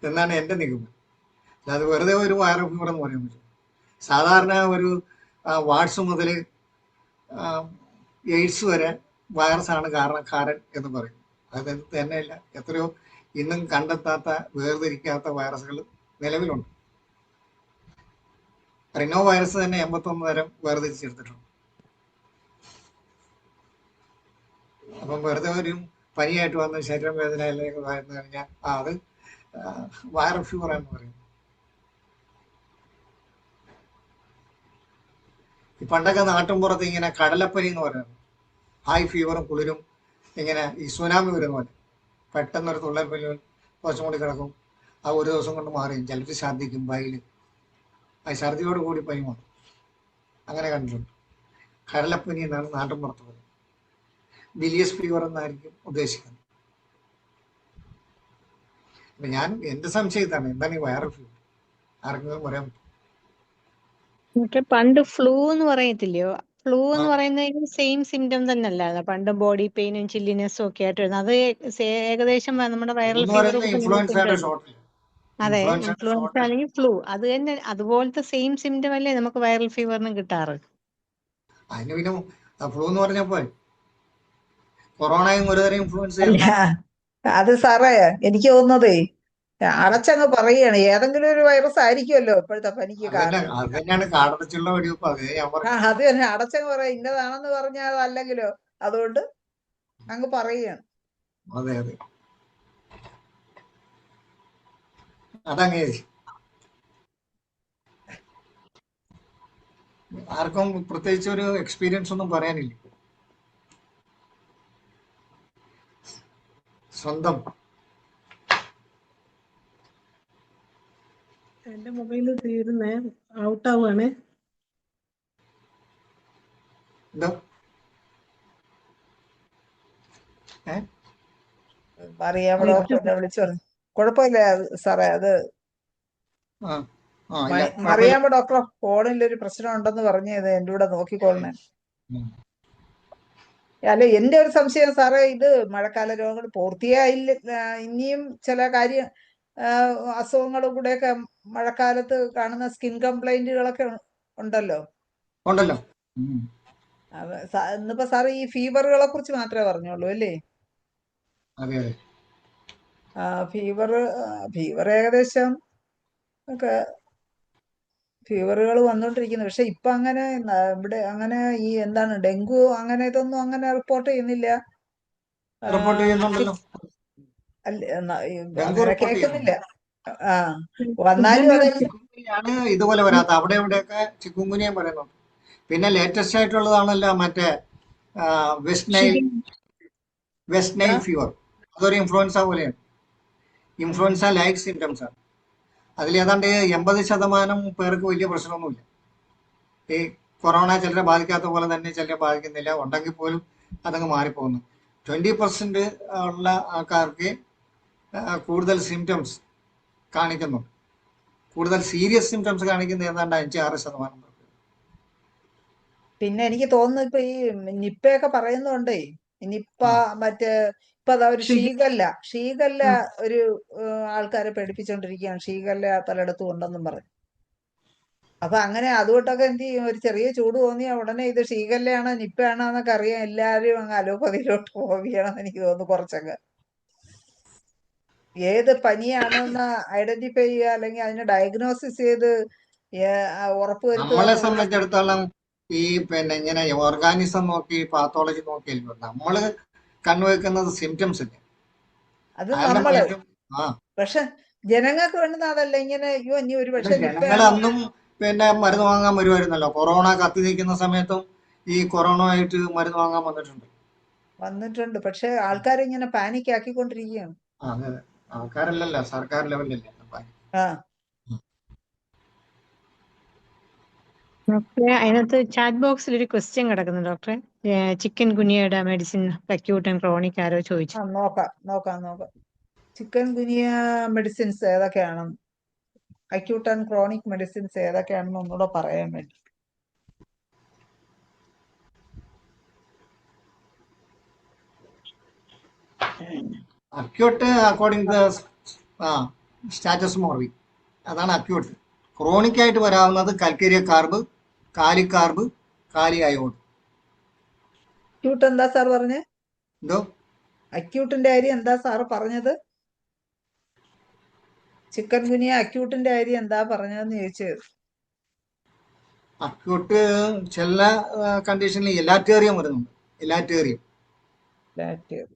എന്നാണ് എൻ്റെ നിഗമനം. അത് വെറുതെ ഒരു വൈറൽ ഫീവർ എന്ന് പറയാൻ പറ്റും. സാധാരണ ഒരു വാട്സ് മുതൽ എയ്ഡ്സ് വരെ വൈറസാണ് കാരണക്കാരൻ എന്ന് പറയും. അത് തന്നെയല്ല, എത്രയോ ഇന്നും കണ്ടെത്താത്ത, വേർതിരിക്കാത്ത വൈറസുകൾ നിലവിലുണ്ട്. റിനോ വൈറസ് തന്നെ 81 തരം വേർതിരിച്ചെടുത്തിട്ടുണ്ട്. അപ്പം വെറുതെ ഒരു പനിയായിട്ട് വന്ന് ശരീരം വേദന അല്ലെങ്കിൽ വന്നു കഴിഞ്ഞാൽ അത് വൈറൽ ഫീവർ എന്ന് പറയും. ഈ പണ്ടൊക്കെ നാട്ടിൻപുറത്ത് ഇങ്ങനെ കടലപ്പനി എന്ന് പറയുന്നത് ഹൈ ഫീവറും കുളിരും ഇങ്ങനെ ഈ സുനാമി വരുന്ന പോലെ പെട്ടെന്നൊരു തുള്ളൽപ്പനി കുറച്ചും കൂടി കിടക്കും. ആ ഒരു ദിവസം കൊണ്ട് മാറി. ചിലർ ഛർദ്ദിക്കും വയലിൽ, ആ ഛർദിയോട് കൂടി പനി മാറും. അങ്ങനെ കണ്ടിട്ടുണ്ട്. കടലപ്പനി എന്നാണ് നാട്ടിൻപുറത്ത് പറയുന്നത്. ബിലിയസ് ഫീവർ എന്നായിരിക്കും ഉദ്ദേശിക്കുന്നത്. അപ്പൊ ഞാൻ എന്റെ സംശയം ഇതാണ്, എന്താണ് ഈ വൈറൽ ഫീവർ? ആർക്കെങ്കിലും പറയാൻ പറ്റും? മറ്റേ പണ്ട് ഫ്ലൂ എന്ന് പറയത്തില്ലയോ? ഫ്ലൂ ആ, എന്ന് പറയുന്നത് സെയിം സിംറ്റം തന്നെ അല്ലാതെ പണ്ട് ബോഡി പെയിനും ചില്ലിനെസ്സും ഒക്കെ ആയിട്ട് വരുന്നത്. അത് ഏകദേശം നമ്മുടെ വൈറൽ എന്ന് ഫീവർ പറയുന്നത് കൂടെ ഇൻഫ്ലുവൻസയുടെ സിംറ്റം. ഷോർട്ടില്ല. അതെ, ഇൻഫ്ലുവൻസയുടെ ഇൻഫ്ലുവൻസ ഷോർട്ടില്ല. അല്ലെങ്കിൽ ഫ്ലൂ അത് തന്നെ, അതുപോലത്തെ സെയിം സിംറ്റം അല്ലേ നമുക്ക് വൈറൽ ഫീവറിന് കിട്ടാറ്. അതിന് പിന്നെ ഫ്ലൂ എന്ന് പറഞ്ഞപ്പോ കൊറോണയും ഒരുതരം ഇൻഫ്ലുവൻസ് അല്ല, അത് സാറേ എനിക്ക് തോന്നുന്നതേ അടച്ചങ്ങ് പറയുകയാണ്. ഏതെങ്കിലും ഒരു വൈറസ് ആയിരിക്കുമല്ലോ ഇപ്പോഴത്തെ പനിക്ക് അത് തന്നെ, കാരണം. അത് തന്നെയാണ് കാടടച്ചുള്ള വെടിവെപ്പ്. അത് ഞാൻ ആ, പറഞ്ഞു. അത് തന്നെ അടച്ചങ്ങ് പറയാം, ഇന്നതാണെന്ന് പറഞ്ഞാൽ അല്ലെങ്കിലോ. അതുകൊണ്ട് അങ്ങ് പറയുകയാണ്. അതെ അതെ, അതങ്ങേ ആർക്കും പ്രത്യേകിച്ച് ഒരു എക്സ്പീരിയൻസ് ഒന്നും പറയാനില്ല. സ്വന്തം എന്റെ മൊബൈൽ തീരുന്നേ, ഔട്ട് ആവുകയാണേ. എന്തോ അറിയാമോ നെറ്റ് ഡോക്ടർ എന്നെ വിളിച്ചു പറഞ്ഞു. കുഴപ്പമില്ല സാറേ, അത് ആ ആ ഇല്ല കുഴപ്പമില്ല. അറിയാമോ ഡോക്ടർ, ഫോണിൽ ഒരു പ്രശ്നം ഉണ്ടെന്ന് പറഞ്ഞത് എൻ്റെ കൂടെ നോക്കിക്കൊള്ളണേ. ഉം. അല്ല, എന്റെ ഒരു സംശയം സാറേ, ഇത് മഴക്കാല രോഗങ്ങൾ പൂർത്തിയായില്ല. ഇനിയും ചില അസുഖങ്ങളും കൂടെയൊക്കെ മഴക്കാലത്ത് കാണുന്ന സ്കിൻ കംപ്ലൈന്റുകളൊക്കെ ഉണ്ടല്ലോ. ഉണ്ടല്ലോ. ഉം. ഇന്നിപ്പോ സാറ് ഈ ഫീവറുകളെ കുറിച്ച് മാത്രമേ പറഞ്ഞുള്ളൂ അല്ലേ? അതെ അതെ. ഫീവർ ഏകദേശം ഒക്കെ ഫീവറുകൾ വന്നുകൊണ്ടിരിക്കുന്നു. പക്ഷെ ഇപ്പൊ അങ്ങനെ ഇവിടെ അങ്ങനെ ഈ എന്താണ് ഡെങ്കു അങ്ങനെ ഇതൊന്നും അങ്ങനെ റിപ്പോർട്ട് ചെയ്യുന്നില്ല. റിപ്പോർട്ട് ചെയ്യുന്നുണ്ടല്ലോ. ഡെങ്കു അങ്ങനെ റിപ്പോർട്ട് കേൾക്കുന്നില്ല. ചെയ്യുന്നുണ്ട്. ആ, വന്നാലും അതെ. ചിക്കുൻകുനിയാണ് ഇതുപോലെ വരാത്ത. അവിടെ ഇവിടെയൊക്കെ ചിക്കുൻകുനിയും പറയുന്നുണ്ട്. പിന്നെ ലേറ്റസ്റ്റ് ആയിട്ടുള്ളതാണല്ലോ മറ്റേ വെസ്റ്റ് നൈൽ ഫീവർ. അതൊരു ഇൻഫ്ലുവൻസ പോലെയാണ്. ഇൻഫ്ലുവൻസ ലൈക്ക് സിംറ്റംസ് ആണ്. അതിൽ ഏതാണ്ട് 80% പേർക്ക് വലിയ പ്രശ്നമൊന്നുമില്ല. ഈ കൊറോണ ചിലരെ ബാധിക്കാത്ത പോലെ തന്നെ ചിലരെ ബാധിക്കുന്നില്ല. ഉണ്ടെങ്കിൽ പോലും അതങ്ങ് മാറിപ്പോകുന്നു. 20% ഉള്ള ആൾക്കാർക്ക് കൂടുതൽ സിംറ്റംസ് കാണിക്കുന്നു. കൂടുതൽ സീരിയസ് സിംറ്റംസ് കാണിക്കുന്ന ഏതാണ്ട് 5-6%. പിന്നെ എനിക്ക് തോന്നുന്നു ഇപ്പൊ ഈ നിപ്പയൊക്കെ പറയുന്നുണ്ടേ. നിപ്പ ആ മറ്റേ ഇപ്പൊ അതാ ഒരു ഷീഗല്ല ആ, ഒരു ആൾക്കാരെ പേടിപ്പിച്ചോണ്ടിരിക്കുകയാണ്. ഷീഗല്ല പലയിടത്തും ഉണ്ടെന്നും പറഞ്ഞു. അപ്പൊ അങ്ങനെ അതുകൊണ്ടൊക്കെ എന്ത് ചെയ്യും, ഒരു ചെറിയ ചൂട് തോന്നിയാ ഉടനെ ഇത് ഷീഗല്ലയാണോ നിപ്പയാണോ എന്നൊക്കെ അറിയാൻ എല്ലാരും അങ്ങ് അലോപ്പതിയിലോട്ട് പോവുകയാണെന്ന് എനിക്ക് തോന്നുന്നു. കുറച്ചൊക്കെ ഏത് പനിയാണെന്ന് ഐഡന്റിഫൈ ചെയ്യുക അല്ലെങ്കിൽ അതിനെ ഡയഗ്നോസിസ് ചെയ്ത് ഉറപ്പുവരുത്തുക നമ്മളെ എന്നുള്ള. സംബന്ധിച്ചിടത്തോളം ഈ പിന്നെ ഇങ്ങനെ ഓർഗാനിസം നോക്കി പാത്തോളജി നോക്കിയല്ലോ നമ്മള് കണ്ണുവെക്കുന്നത് സിംറ്റംസ് ഇല്ല. അത് അതിന്റെ നമ്മള് മറ്റും ആ പക്ഷെ ജനങ്ങൾക്ക് വേണ്ടുന്ന അതല്ല. ഇങ്ങനെ അയ്യോ ഇനി ഒരു പക്ഷെ ജനങ്ങൾ നിപ്പയാണോ അന്നും പിന്നെ മരുന്ന് വാങ്ങാൻ വരുമായിരുന്നല്ലോ. കൊറോണ കത്തി നിൽക്കുന്ന സമയത്തും ഈ കൊറോണ ആയിട്ട് മരുന്ന് വാങ്ങാൻ വന്നിട്ടുണ്ട്. വന്നിട്ടുണ്ട്. പക്ഷെ ആൾക്കാരിങ്ങനെ പാനിക് ആക്കിക്കൊണ്ടിരിക്കുകയാണ്. ആ, അതെ അതെ. ആൾക്കാരല്ലല്ലോ, സർക്കാർ ലെവലിലല്ലേ. ആ, ഡോക്ടറെ, അതിനകത്ത് ചാറ്റ് ബോക്സിൽ ഒരു ക്വസ്റ്റ്യൻ കിടക്കുന്നു ഡോക്ടറെ. ചിക്കൻ ഗുനിയയുടെ മെഡിസിൻ അക്യൂട്ട് ആൻഡ് ക്രോണിക് ആരോ ചോദിച്ചു. നോക്കാം. ചിക്കൻ ഗുനിയ മെഡിസിൻസ് ഏതൊക്കെയാണ്, അക്യൂട്ട് ആൻഡ് ക്രോണിക് മെഡിസിൻസ് ഏതൊക്കെയാണെന്ന് ഒന്നുകൂടെ പറയാൻ വേണ്ടി. Acute according to status morbi, അതാണ് അക്യൂട്ട്. ക്രോണിക് ആയിട്ട് വരാവുന്നത് കൽക്കരിയ കാർബ്, കാലിക്കാർബ്, കാലി അയോഡ്. അക്യൂട്ട് എന്താ സാർ പറഞ്ഞേ? എന്തോ അക്യൂട്ടിന്റെ കാര്യം എന്താ സാറ് പറഞ്ഞത്? ചിക്കൻ ഗുനിയ അക്യൂട്ടിന്റെ കാര്യം എന്താ പറഞ്ഞതെന്ന് ചോദിച്ചത്. അക്യൂട്ട് ചില കണ്ടീഷനിൽ എലാറ്റേറിയം വരുന്നുണ്ട്. എലാറ്റേറിയം ബാക്ടീരിയ.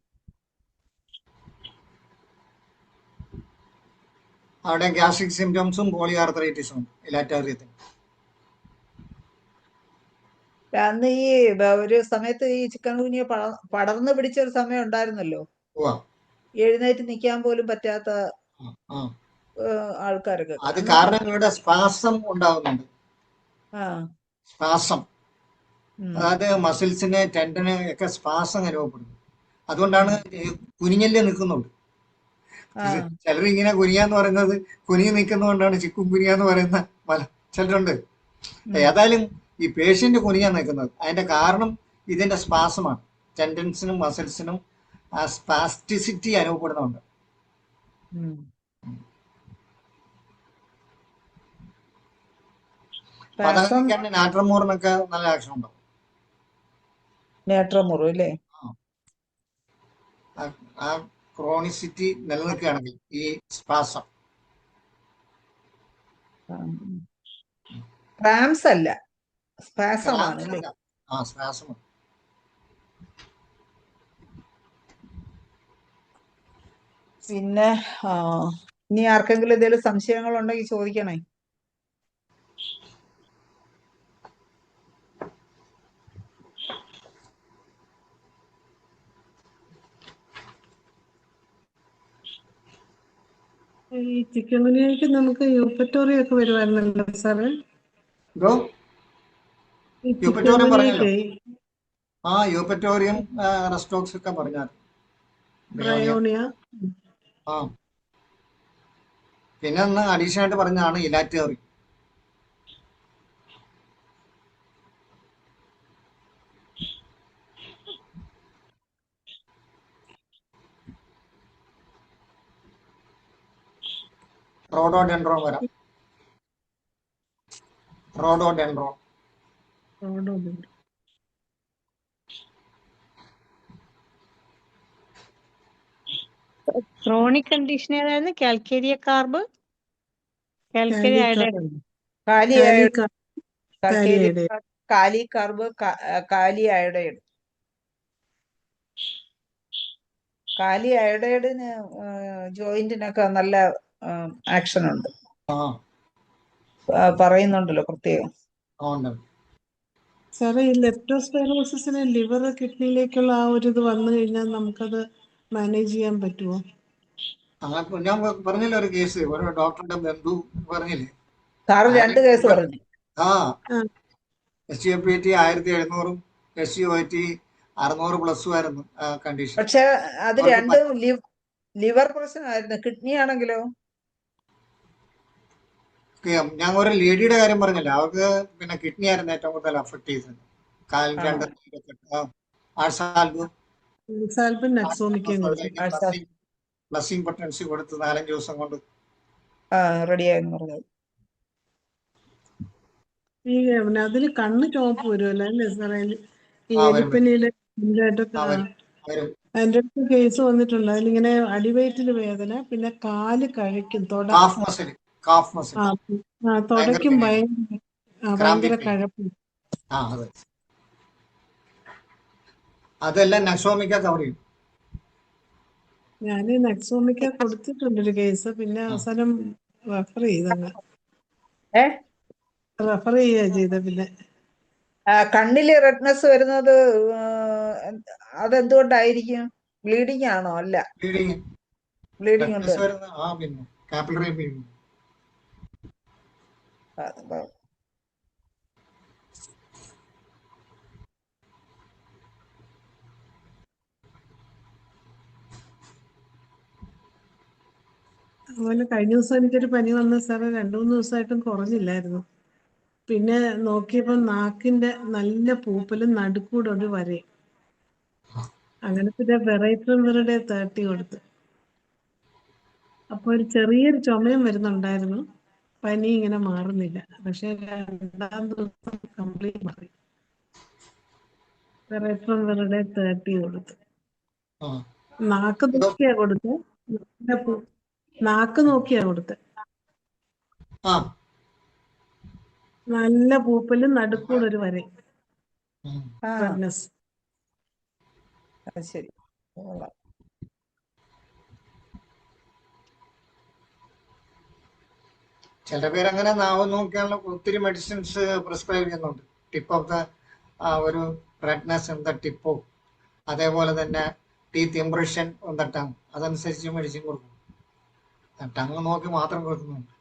അവിടെ ഗ്യാസ്ട്രിക് സിംറ്റംസും പോളിയാർത്രൈറ്റിസും എലാറ്റേറിയത്തിന്. അന്ന് ഈ ഒരു സമയത്ത് ഈ ചിക്കൻ ഗുനിയ പടർന്നു പിടിച്ച ഒരു സമയം ഉണ്ടായിരുന്നല്ലോ. ഉവ്വ. എഴുന്നേറ്റ് നിൽക്കാൻ പോലും പറ്റാത്ത ആ ആൾക്കാരൊക്കെ. അത് അന്ന് കാരണം ഇവിടെ സ്പാസം ഉണ്ടാകുന്നുണ്ട്. ആ സ്പാസം ഉം. അതായത് മസിൽസിന് ടെൻഡന് ഒക്കെ സ്പാസം അനുഭവപ്പെടുന്നു. അതുകൊണ്ടാണ് ഈ കുനിഞ്ഞല്ലേ നിൽക്കുന്നുണ്ട്. ആ ചിലർ ഇങ്ങനെ കുനിയാന്ന് പറയുന്നത് കുനിഞ്ഞ് നിൽക്കുന്നതുകൊണ്ടാണ് ചിക്കൻ കുനിയ എന്ന് പറയുന്ന പല ചിലരുണ്ട്. ഏതായാലും ഈ പേഷ്യന്റ് കുനിയാൻ നിൽക്കുന്നത് അതിന്റെ കാരണം ഇതിന്റെ സ്പാസമാണ്. ടെൻഡൻസിനും മസിൽസിനും ആ സ്പാസ്റ്റിസിറ്റി അനുഭവപ്പെടുന്നുണ്ട്. ഉം. പതകാൻ നാട്രമോറിനൊക്കെ നല്ല ആക്ഷൻ ഉണ്ടാവും. നേത്രമുറി അല്ലേ? ആ ക്രോണിസിറ്റി നിലനിൽക്കുകയാണെങ്കിൽ ഈ സ്പാസം. ക്രാംസ് അല്ല, സ്പാസമാണ് അല്ലേ? ആ സ്പാസം. പിന്നെ ഇനി ആർക്കെങ്കിലും എന്തെങ്കിലും സംശയങ്ങൾ ഉണ്ടെങ്കിൽ ചോദിക്കണേ. ഈ ചിക്കൻ ഗുനിയയ്ക്ക് നമുക്ക് യൂപ്പറ്റോറിയ ഒക്കെ വരുമായിരുന്നല്ലോ സാറ്. എന്തോ ഈ ചിക്കൻ യൂപ്പറ്റോറിയം പറഞ്ഞല്ലോ. ഗുനിയയ്ക്ക് ആ യൂപ്പറ്റോറിയം റെസ്റ്റോക്സ് ഒക്കെ പറഞ്ഞാൽ ബ്രയോണിയ. ആ പിന്നെ ഒന്ന് അഡീഷണൽ ആയിട്ട് പറഞ്ഞതാണ് ഇലാറ്റോറി. റോഡോഡെൻഡ്രോൺ വരാം. റോഡോഡെൻഡ്രോൺ. ക്രോണിക് കണ്ടീഷൻ ഏതായിരുന്നു? കാൽക്കേരിയ കാർബ്, കാൽക്കേരിയ അയഡൈഡ്, കാലി കാലിയയുടെ കാലി കാർബ്, കാലി അയോഡൈഡ്. കാലി അയോഡൈഡിന് ജോയിന്റിനൊക്കെ നല്ല ആക്ഷൻ ഉണ്ട്. പറയുന്നുണ്ടല്ലോ പ്രത്യേകം. സാറേ, ഈ ലെപ്റ്റോസ്പൈറോസിസിന് ലിവർ കിഡ്നിയിലേക്കുള്ള ആ ഒരു ഇത് വന്നു കഴിഞ്ഞാൽ നമുക്കത് മാനേജ് ചെയ്യാൻ പറ്റുമോ? ഞാൻ പറഞ്ഞില്ല ഒരു കേസ്, ഒരു ഡോക്ടറുടെ ബന്ധു പറഞ്ഞില്ലേ. സാറ് 2 കേസ് പറഞ്ഞു. SGPT 1700 SGOT 600+ ആയിരുന്നു കണ്ടീഷൻ. പക്ഷെ അത് രണ്ടും ലിവർ പ്രശ്നമായിരുന്നു. കിഡ്നി ആണെങ്കിലോ? ഞാൻ ഒരു ലേഡിയുടെ കാര്യം പറഞ്ഞില്ല, അവർക്ക് പിന്നെ കിഡ്നി ആയിരുന്നു ഏറ്റവും കൂടുതൽ അഫക്ട് ചെയ്തത്. കാലിൽ 2 ബ്ലസ്സിംഗ് പൊട്ടൻസി കൊടുത്ത് 4-5 ദിവസം കൊണ്ട് റെഡിയായെന്ന് പറഞ്ഞത്. ഈ അതിന് കണ്ണ് ചുവപ്പ് വരുമല്ലോ അല്ലേ സാറേ? ഈ എലിപ്പനിയില് അതിന്റെ അടുത്ത് കേസ് വന്നിട്ടുണ്ട്. അതിലിങ്ങനെ അടിവയറ്റില് വേദന, പിന്നെ കാല് കഴിക്കും, തുടയ്ക്കും ഭയങ്കര കഴപ്പ്. അതെല്ലാം നക്സോമിക്ക കവർ ചെയ്യും. ഞാൻ നക്സോമിക്ക കൊടുത്തിട്ടുണ്ടൊരു കേസ്, പിന്നെ അവസാനം റെഫർ ചെയ്തങ്ങ് റെഫർ ചെയ്യുക ചെയ്ത. പിന്നെ കണ്ണില് റെഡ്നെസ് വരുന്നത് അതെന്തുകൊണ്ടായിരിക്കും? ബ്ലീഡിങ് ആണോ? അല്ല, ബ്ലീഡിങ് ഉണ്ട്. അതുപോലെ കഴിഞ്ഞ ദിവസം എനിക്കൊരു പനി വന്ന സാറ് 2-3 ദിവസമായിട്ടും കുറഞ്ഞില്ലായിരുന്നു. പിന്നെ നോക്കിയപ്പോൾ നാക്കിന്റെ നല്ല പൂപ്പലും നടുക്കൂടെ ഒരു വരയും. അങ്ങനെ പിന്നെ വെറൈറ്ററുടെ 30 കൊടുത്തു. അപ്പോൾ ഒരു ചെറിയൊരു ചുമയും വരുന്നുണ്ടായിരുന്നു, പനി ഇങ്ങനെ മാറുന്നില്ല. പക്ഷെ 2-ാം ദിവസം കംപ്ലീറ്റ് മാറി. വെറൈറ്ററുടെ 30 കൊടുത്തു. നാക്ക് നോക്കിയാ കൊടുത്ത്, നാക്ക് നോക്കിയാ കൊടുത്ത്. നല്ല പൂപ്പലും നടുക്കൂടെ ഒരു വര ഉം. ആ റെഡ്നെസ്. അത് ശരി. കൊള്ളാം. ചില പേര് അങ്ങനെ നാവ് നോക്കിയാൽ ഒത്തിരി മെഡിസിൻസ് പ്രിസ്ക്രൈബ് ചെയ്യുന്നുണ്ട്. ടിപ്പ് ഓഫ് ദ ഒരു റെഡ്നെസ് ഇൻ ദ ടിപ്പ്, അതേപോലെ തന്നെ teeth impression on the tongue, അതനുസരിച്ച് മെഡിസിൻ കൊടുക്കും. ടങ് നോക്കി മാത്രം കൊടുക്കുന്നുണ്ട്.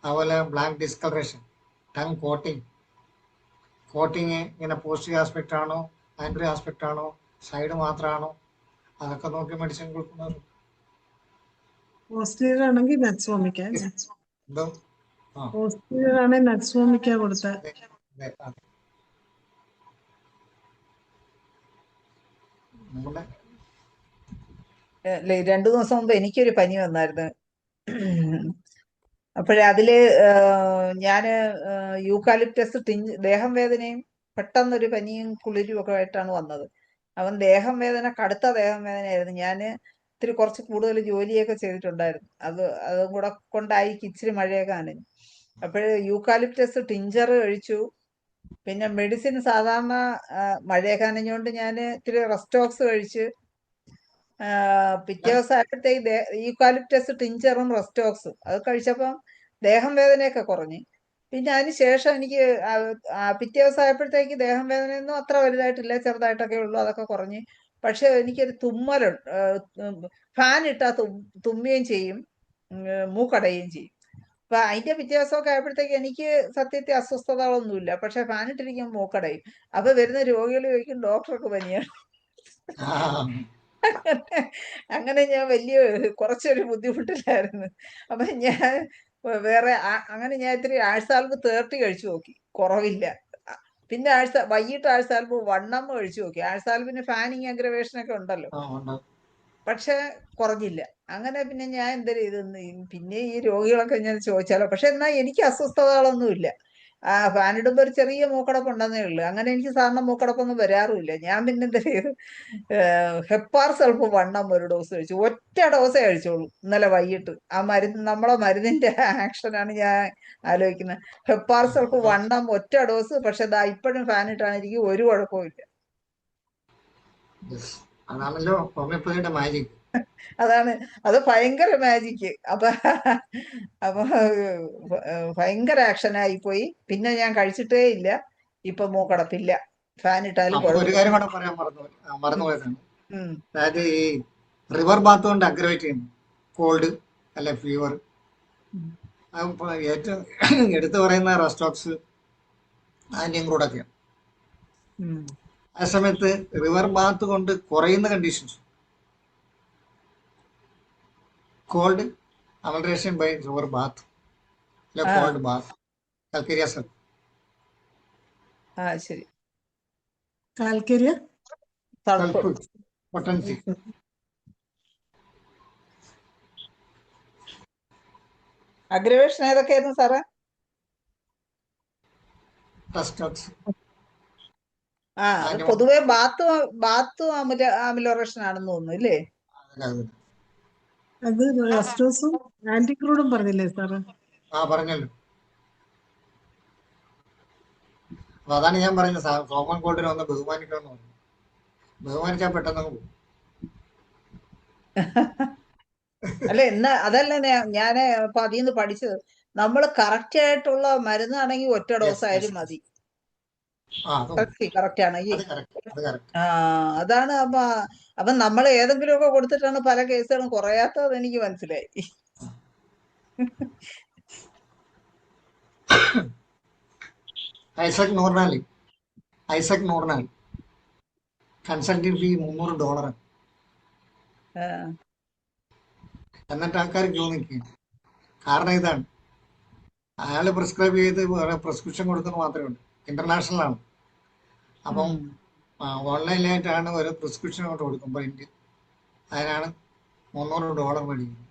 അതുപോലെ ബ്ലാക്ക് ഡിസ്കളറേഷൻ, ടങ് കോട്ടിങ് ഇങ്ങനെ പോസിറ്റീവ് ആസ്പെക്റ്റ് ആണോ ആൻഡ്രി ആസ്പെക്റ്റ് ആണോ സൈഡ് മാത്രമാണോ, അതൊക്കെ നോക്കി മെഡിസിൻ കൊടുക്കുന്നത്. പോസ്റ്റീരിയർ ആണെങ്കിൽ നക്സോമിക്ക. എന്തോ ആ പോസ്റ്റീരിയർ ആണെങ്കിൽ നക്സോമിക്ക കൊടുത്ത. അതെ അതെ അതെ. നമ്മുടെ 2 ദിവസം മുമ്പ് എനിക്കൊരു പനി വന്നായിരുന്നു. അപ്പോഴേ അതില് ഞാന് യൂക്കാലിപ്റ്റസ് ദേഹം വേദനയും പെട്ടെന്നൊരു പനിയും കുളിരും ഒക്കെ ആയിട്ടാണ് വന്നത്. അവൻ ദേഹം വേദന, കടുത്ത ദേഹം വേദനയായിരുന്നു. ഞാൻ ഇത്തിരി കുറച്ച് കൂടുതൽ ജോലിയൊക്കെ ചെയ്തിട്ടുണ്ടായിരുന്നു. അതും കൂടെ കൊണ്ടായിരിക്കും ഇച്ചിരി മഴയൊക്കെ നനഞ്ഞു. അപ്പോഴ് യൂക്കാലിപ്റ്റസ് ടിഞ്ചർ കഴിച്ചു. പിന്നെ മെഡിസിൻ സാധാരണ മഴയൊക്കെ നനഞ്ഞുകൊണ്ട് ഞാൻ ഇത്തിരി റെസ്റ്റോക്സ് കഴിച്ച് പിറ്റേ ദിവസം ആയപ്പോഴത്തേക്ക് യൂക്കാലിപ്റ്റസ് ടിഞ്ചറും റെസ്റ്റോക്സും അത് കഴിച്ചപ്പം ദേഹം വേദനയൊക്കെ കുറഞ്ഞ്. പിന്നെ അതിന് ശേഷം എനിക്ക് പിറ്റേ ദിവസം ആയപ്പോഴത്തേക്ക് ദേഹം വേദനയൊന്നും അത്ര വലുതായിട്ടില്ല, ചെറുതായിട്ടൊക്കെ ഉള്ളൂ, അതൊക്കെ കുറഞ്ഞ്. പക്ഷെ എനിക്കൊരു തുമ്മലുണ്ട്. ഫാൻ ഇട്ടാൽ തുമ്മുകയും ചെയ്യും, മൂക്കടയുകയും ചെയ്യും. അപ്പൊ അതിന്റെ പിറ്റേ ദിവസമൊക്കെ ആയപ്പോഴത്തേക്ക് എനിക്ക് സത്യത്തിൽ അസ്വസ്ഥതകളൊന്നുമില്ല, പക്ഷെ ഫാൻ ഇട്ടിരിക്കുമ്പോൾ മൂക്കടയും. അപ്പൊ വരുന്ന രോഗികൾ ചോദിക്കും ഡോക്ടർക്ക് പനിയാണ്. ആ അങ്ങനെ ഞാൻ കുറച്ചൊരു ബുദ്ധിമുട്ടിലായിരുന്നു. അപ്പൊ ഞാൻ വേറെ അങ്ങനെ ഞാൻ ഇത്തിരി ആഴ്സാൽബ് 30 കഴിച്ചു നോക്കി, കുറവില്ല. പിന്നെ വൈകിട്ട് ആഴ്സാൽബ് 1 കഴിച്ചു നോക്കി. ആഴ്സാൽബിന് ഫാനിങ് അഗ്രവേഷനൊക്കെ ഉണ്ടല്ലോ, ആ ഉണ്ട്. പക്ഷെ കുറഞ്ഞില്ല. അങ്ങനെ പിന്നെ ഞാൻ എന്താ ചെയ്തെന്ന്, പിന്നെ ഈ രോഗികളൊക്കെ ഞാൻ ചോദിച്ചാലോ, പക്ഷെ എന്നാൽ എനിക്ക് അസ്വസ്ഥതകളൊന്നുമില്ല. ഫാനിടുമ്പോൾ ഒരു ചെറിയ മൂക്കടപ്പ് ഉണ്ടെന്നേ ഉള്ളൂ. അങ്ങനെ എനിക്ക് സാധാരണ മൂക്കടപ്പൊന്നും വരാറുമില്ല. ഞാൻ പിന്നെ എന്താ ചെയ്ത് ഹെപ്പാർ സൾഫ് 1 ഒരു ഡോസ് കഴിച്ചു. ഒറ്റ ഡോസേ കഴിച്ചോളൂ ഇന്നലെ വൈകിട്ട്. ആ മരുന്ന്, നമ്മളെ മരുന്നിന്റെ ആക്ഷനാണ് ഞാൻ ആലോചിക്കുന്നത്. ഹെപ്പാർ സൾഫ് 1 ഒറ്റ ഡോസ്. പക്ഷെ ദാ ഇപ്പോഴും ഫാനിട്ടാണ്, എനിക്ക് ഒരു കുഴപ്പമില്ല. Yes. അതാണല്ലോ ഹോമിയോപ്പതിയുടെ മാജിക്. അതാണ്, അത് ഭയങ്കര മാജിക്ക്. അപ്പൊ ഭയങ്കര ആക്ഷനായി പോയി. പിന്നെ ഞാൻ കഴിച്ചിട്ടേ ഇല്ല. ഇപ്പൊ മൂക്കടപ്പില്ല, ഫാൻ ഇട്ടാലും അപ്പൊ ഒരു കുഴപ്പമില്ല. കാര്യം കൂടെ പറയാൻ മറന്നുപോയതാണ്. ഉം. അതായത് ഈ റിവർ ബാത്ത് കൊണ്ട് അഗ്രവേറ്റ് ചെയ്യുന്നു കോൾഡ് അല്ലെ ഫീവർ. ഏറ്റവും എടുത്തു പറയുന്ന റെസ്റ്റോക്സ്, ആന്റിയും കൂടെ ഒക്കെയാണ്. ഉം. ആ സമയത്ത് റിവർ ബാത്ത് കൊണ്ട് കുറയുന്ന conditions, cold amelioration by river bath അല്ലെ ആ കോൾഡ് ബാത്ത്, കൽക്കരിയ സൾഫ്. ശരി. കാൽക്കരിയ തണുപ്പ്. സൾഫ് പൊട്ടൻസി. അഗ്രവേഷൻ ഏതൊക്കെയായിരുന്നു സാറേ? റെസ്റ്റോക്സ്, അത് പൊതുവെ ബാത്തും അമിലോറേഷൻ ആണെന്ന് തോന്നുന്നു അല്ലേ? അത് റെസ്റ്റോസും ആന്റിക്രൂഡും പറഞ്ഞില്ലേ സാറ്? പറഞ്ഞല്ലോ. അപ്പൊ അതാണ് ഞാൻ പറയുന്നത്, സോമൻ കോൾഡിനെ ഒന്ന് ബഹുമാനിക്കണമെന്ന് പറഞ്ഞു. ബഹുമാനിച്ചാൽ പെട്ടെന്ന് പോകും. അല്ല, അതല്ല ഞാൻ ഇപ്പൊ അതിൽ നിന്ന് പഠിച്ചത്, നമ്മൾ കറക്റ്റ് ആയിട്ടുള്ള മരുന്നാണെങ്കിൽ ഒറ്റ ഡോസ് ആയാലും മതി. കറക്റ്റ് ആണെങ്കിൽ അതാണ്. അപ്പൊ നമ്മൾ ഏതെങ്കിലുമൊക്കെ കൊടുത്തിട്ടാണ് പല കേസുകളും കുറയാത്തത്, എനിക്ക് മനസ്സിലായി. ഐസക് നൂർനാൽ കൺസൾട്ടിംഗ് ഫീ $300. എന്നിട്ട് ആൾക്കാർ ക്യൂ നിൽക്കുകയാണ്. കാരണം ഇതാണ്, അയാൾ പ്രിസ്ക്രൈബ് ചെയ്ത് പ്രിസ്ക്രിപ്ഷൻ കൊടുക്കുന്നത് മാത്രമേ ഉള്ളൂ. ഇന്റർനാഷണൽ ആണ്. അപ്പം ഓൺലൈനിലായിട്ടാണ് ഒരു പ്രിസ്ക്രിപ്ഷൻ കൊണ്ട് കൊടുക്കുമ്പോൾ അതിനാണ് $300 മേടിക്കുന്നത്.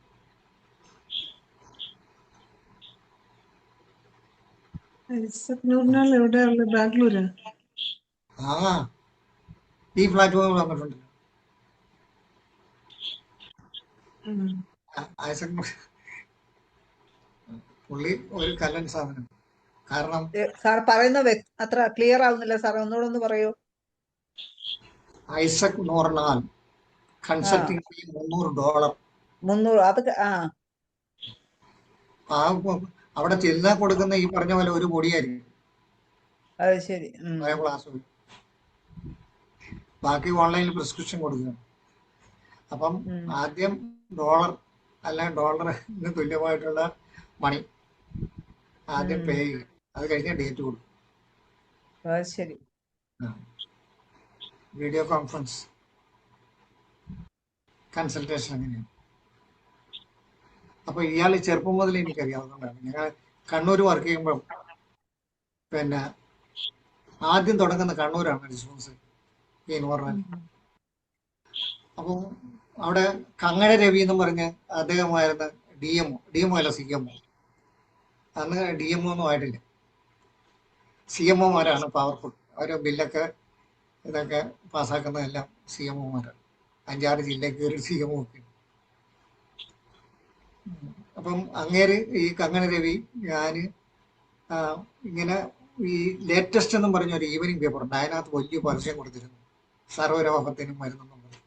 ഐസക് നൂർനാൽ എവിടെയുള്ള? ബാംഗ്ലൂരാ? ഈ പ്ലാറ്റ്ഫോമിൽ വന്നിട്ടുണ്ട്. ഐസക് പുള്ളി ഒരു കല്ലൻ സാധനം, കാരണം സാർ പറയുന്ന അത്ര ക്ലിയർ ആവുന്നില്ല സാർ, ഒന്നുകൂടെ ഒന്ന് പറയൂ. ഐസക് എന്ന് പറഞ്ഞാൽ ആ കൺസൾട്ടിങ് ഫീ $300. 300 അത് ആ അവിടെ ചെല്ലാൻ കൊടുക്കുന്ന ഈ പറഞ്ഞ പോലെ ഒരു പൊടിയായിരിക്കും അത് ശരി. ക്ലാസ്. ബാക്കി ഓൺലൈനിൽ പ്രിസ്ക്രിപ്ഷൻ കൊടുക്കുക. അപ്പം ആദ്യം ഡോളർ അല്ലെങ്കിൽ ഡോളറിന് തുല്യമായിട്ടുള്ള മണി ആദ്യം പേ ചെയ്യുക, അത് കഴിഞ്ഞ് ഡേറ്റ് കൊടുക്കും. അത് ശരി. വീഡിയോ കോൺഫറൻസ് കൺസൾട്ടേഷൻ അങ്ങനെയാണ്. അപ്പൊ ഇയാൾ ചെറുപ്പം മുതൽ എനിക്കറിയാവുന്നതാണ്. ഞങ്ങൾ കണ്ണൂർ വർക്ക് ചെയ്യുമ്പോൾ പിന്നെ ആദ്യം തുടങ്ങുന്ന കണ്ണൂരാണ് റെസ്പോൺസ് എന്ന് പറഞ്ഞാൽ. അപ്പോൾ അവിടെ കങ്ങഴ രവി എന്ന് പറഞ്ഞ് അദ്ദേഹമായിരുന്നു DMO അല്ല CMO. അന്ന് DMO ഒന്നും ആയിട്ടില്ല. CMOമാരാണ് പവർഫുൾ. അവർ ബില്ലൊക്കെ ഇതൊക്കെ പാസ്സാക്കുന്നതെല്ലാം CMOമാരാണ്. 5-6 ജില്ലയിൽ കയറി CMO ഒക്കെ. അപ്പം അങ്ങേര് ഈ കങ്ങണ രവി ഞാന് ഇങ്ങനെ ഈ ലേറ്റസ്റ്റ് എന്നും പറഞ്ഞ ഒരു ഈവനിങ് പേപ്പർ ഉണ്ട്, അതിനകത്ത് വലിയ പരസ്യം കൊടുത്തിരുന്നു, സർവ്വരോഗത്തിനും മരുന്നെന്നും പറഞ്ഞു.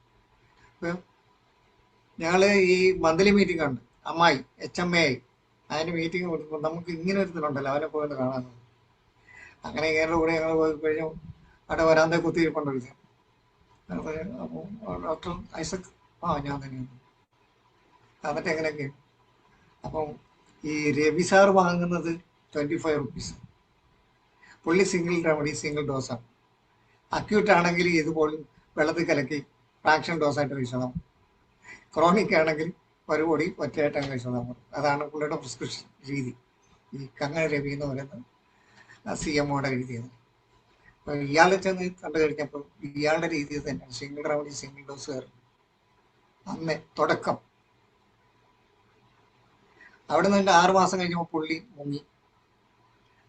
അപ്പം ഞങ്ങള് ഈ മന്ത്ലി മീറ്റിംഗ് ഉണ്ട്, അമ്മായി HMA അതിന് മീറ്റിംഗ് കൊടുക്കുമ്പോൾ നമുക്ക് ഇങ്ങനെ ഒരുത്തനുണ്ടല്ലോ അവനെ പോയിട്ട് കാണാൻ. അങ്ങനെ ഇങ്ങനെ കൂടെ ഞങ്ങൾ പോയി കഴിഞ്ഞു. അവിടെ വരാന്തേ കുത്തിയിരിപ്പുണ്ടൊരു. അപ്പോൾ ഡോക്ടർ ഐസക് ഞാൻ തന്നെയാണ്. എന്നിട്ട് എങ്ങനെയൊക്കെ അപ്പം ഈ രവി സാർ വാങ്ങുന്നത് 25 റുപ്പീസ്. പുള്ളി സിംഗിൾ റെമഡി സിംഗിൾ ഡോസാണ്. അക്യൂട്ട് ആണെങ്കിൽ ഇതുപോലെ വെള്ളത്തിൽ കലക്കി ഫ്രാക്ഷൻ ഡോസായിട്ട് കഴിച്ചോളാം. ക്രോണിക് ആണെങ്കിൽ ഒരു പൊടി ഒറ്റയായിട്ട് കഴിച്ചോളാം. അതാണ് പുള്ളിയുടെ പ്രിസ്ക്രിപ്ഷൻ രീതി. ഈ കങ്ങഴ രവി എന്ന് പറയുന്നത് CMOയുടെ രീതിയാണ്. അപ്പൊ ഇയാളെ ചെന്ന് കണ്ടു കഴിഞ്ഞപ്പോൾ ഇയാളുടെ രീതി തന്നെ സിംഗിൾ റെമഡി സിംഗിൾ ഡോസ് കയറും. അന്ന് തുടക്കം. അവിടെ നിന്ന് 6 മാസം കഴിഞ്ഞപ്പോൾ പുള്ളി മുങ്ങി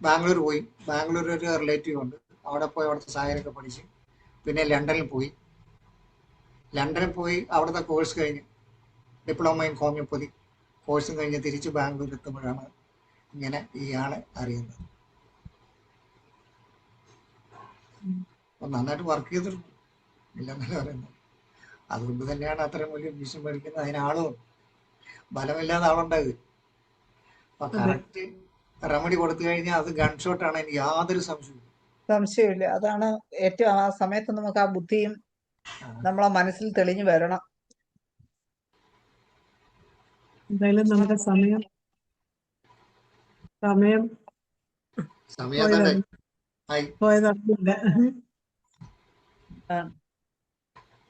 ബാംഗ്ലൂർ പോയി. ബാംഗ്ലൂർ ഒരു റിലേറ്റീവ് ഉണ്ട്, അവിടെ പോയി അവിടുത്തെ സായനൊക്കെ പഠിച്ച് പിന്നെ ലണ്ടനിൽ പോയി അവിടുത്തെ കോഴ്സ് കഴിഞ്ഞ് ഡിപ്ലോമ ഇൻ ഹോമിയോപ്പതി കോഴ്സും കഴിഞ്ഞ് തിരിച്ച് ബാംഗ്ലൂർ എത്തുമ്പോഴാണ് ഇങ്ങനെ ഇയാളെ അറിയുന്നത്. നന്നായിട്ട് വർക്ക് ചെയ്തിട്ടുണ്ട്, ഇല്ലെന്നല്ല പറയുന്നത്. അതുകൊണ്ട് തന്നെയാണ് അത്രയും വലിയ ഫീസ് മേടിക്കുന്നത്. അതിനാളും ബലമില്ലാതെ ആളുണ്ടായത്. അപ്പൊ കറക്റ്റ് റെമഡി കൊടുത്തു കഴിഞ്ഞാൽ അത് ഗൺ ഷോട്ടാണ്, എനിക്ക് യാതൊരു സംശയമില്ല. അതാണ് ഏറ്റവും ആ സമയത്ത് നമുക്ക് ആ ബുദ്ധിയും നമ്മളെ മനസ്സിൽ തെളിഞ്ഞു വരണം. എന്തായാലും നമ്മുടെ സമയം പോയതറിയില്ല.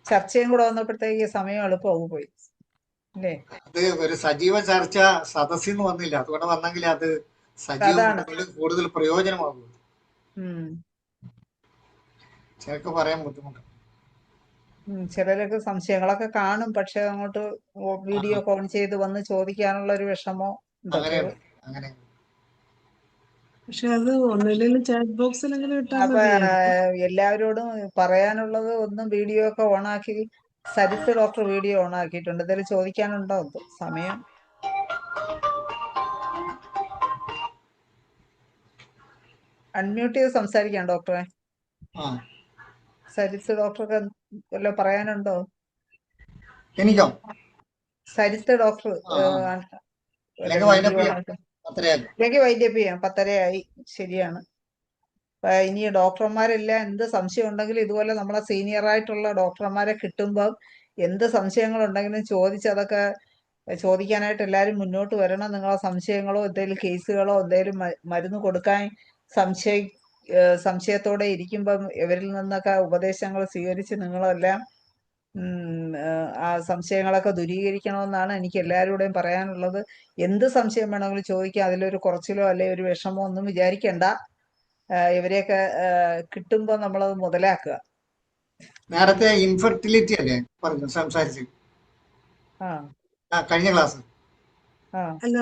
ചർച്ചയും കൂടെ വന്നപ്പോഴത്തേക്ക് സമയം എളുപ്പമാവും പോയി അല്ലേ? അത് ഒരു സജീവ ചർച്ച സദസ്സിൽ നിന്ന് വന്നില്ല, അതുകൊണ്ട് വന്നെങ്കിൽ അത് കൂടുതൽ പ്രയോജനമാകും. ചിലർക്ക് പറയാൻ ബുദ്ധിമുട്ട്. ചിലരൊക്കെ സംശയങ്ങളൊക്കെ കാണും, പക്ഷെ അങ്ങോട്ട് വീഡിയോ ഓൺ ചെയ്ത് വന്ന് ചോദിക്കാനുള്ള ഒരു വിഷമോ അങ്ങനെ. പക്ഷെ അത് ഒന്നില്ലെങ്കിലും ചാറ്റ് ബോക്സിലെങ്കിലും ഇട്ടാൽ അപ്പൊ മതി. എല്ലാവരോടും പറയാനുള്ളത് ഒന്നും വീഡിയോ ഒക്കെ ഓണാക്കി. സരിത്ത് ഡോക്ടർ വീഡിയോ ഓണാക്കിയിട്ടുണ്ട്. എന്തെങ്കിലും ചോദിക്കാനുണ്ടോ? സമയം അൺമ്യൂട്ട് ചെയ്ത് സംസാരിക്കാം ഡോക്ടറെ. സരിത്ത് ഡോക്ടർക്ക് വല്ലതും പറയാനുണ്ടോ? എനിക്കോ? സരിത്ത് ഡോക്ടർ വൈദ്യപ്പ് ചെയ്യാം. 10:30 ശരിയാണ്. ഇനി ഡോക്ടർമാരെല്ലാം എന്ത് സംശയം ഉണ്ടെങ്കിലും ഇതുപോലെ നമ്മളെ സീനിയർ ആയിട്ടുള്ള ഡോക്ടർമാരെ കിട്ടുമ്പോൾ എന്ത് സംശയങ്ങളുണ്ടെങ്കിലും ചോദിച്ചതൊക്കെ ചോദിക്കാനായിട്ട് എല്ലാവരും മുന്നോട്ട് വരണം. നിങ്ങളെ സംശയങ്ങളോ എന്തെങ്കിലും കേസുകളോ എന്തെങ്കിലും മരുന്ന് കൊടുക്കാൻ സംശയത്തോടെ ഇരിക്കുമ്പം ഇവരിൽ നിന്നൊക്കെ ഉപദേശങ്ങൾ സ്വീകരിച്ച് നിങ്ങളെല്ലാം ആ സംശയങ്ങളൊക്കെ ദൂരീകരിക്കണമെന്നാണ് എനിക്ക് എല്ലാവരോടും പറയാനുള്ളത്. എന്ത് സംശയം വേണമെങ്കിലും ചോദിക്കാം. അതിലൊരു കുറച്ചിലോ അല്ലെങ്കിൽ ഒരു വിഷമോ ഒന്നും വിചാരിക്കണ്ട. ഇവരെയൊക്കെ കിട്ടുമ്പോൾ നമ്മളത് മുതലാക്കുക. നേരത്തെ ഇൻഫെർട്ടിലിറ്റി അല്ലേ പറഞ്ഞു സംസാരിച്ചു കഴിഞ്ഞ ക്ലാസ്? അല്ല,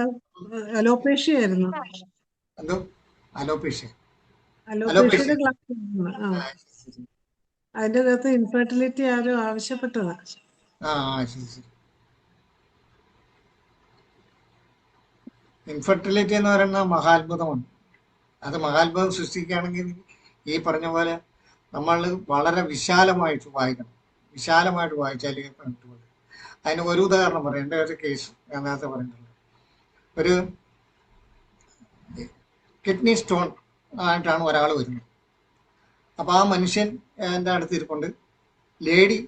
അലോപേഷ്യ ആയിരുന്നു. എന്തോ അലോപേഷ്യ? അലോപേഷ്യയുടെ ക്ലാസ്. അതിന്റെ അകത്ത് ഇൻഫെർട്ടിലിറ്റി ആരും ആവശ്യപ്പെട്ടതാ. ശരി. ഇൻഫെർട്ടിലിറ്റി എന്ന് പറയുന്ന മഹാത്ഭുതമാണ്. അത് മഹാത്ഭുതം സൃഷ്ടിക്കുകയാണെങ്കിൽ ഈ പറഞ്ഞ പോലെ നമ്മൾ വളരെ വിശാലമായിട്ട് വായിക്കണം. വിശാലമായിട്ട് വായിച്ചാലേ കിട്ടുള്ളൂ. അതിന് ഒരു ഉദാഹരണം പറയാം. എൻ്റെ ഒരു കേസ് ഞാൻ നേരത്തെ പറഞ്ഞിട്ടുണ്ട്. ഒരു കിഡ്നി സ്റ്റോൺ ആയിട്ടാണ് ഒരാൾ വരുന്നത്. അപ്പോൾ ആ മനുഷ്യൻ എൻ്റെ അടുത്ത് ഇരിപ്പുണ്ട്. ലേഡി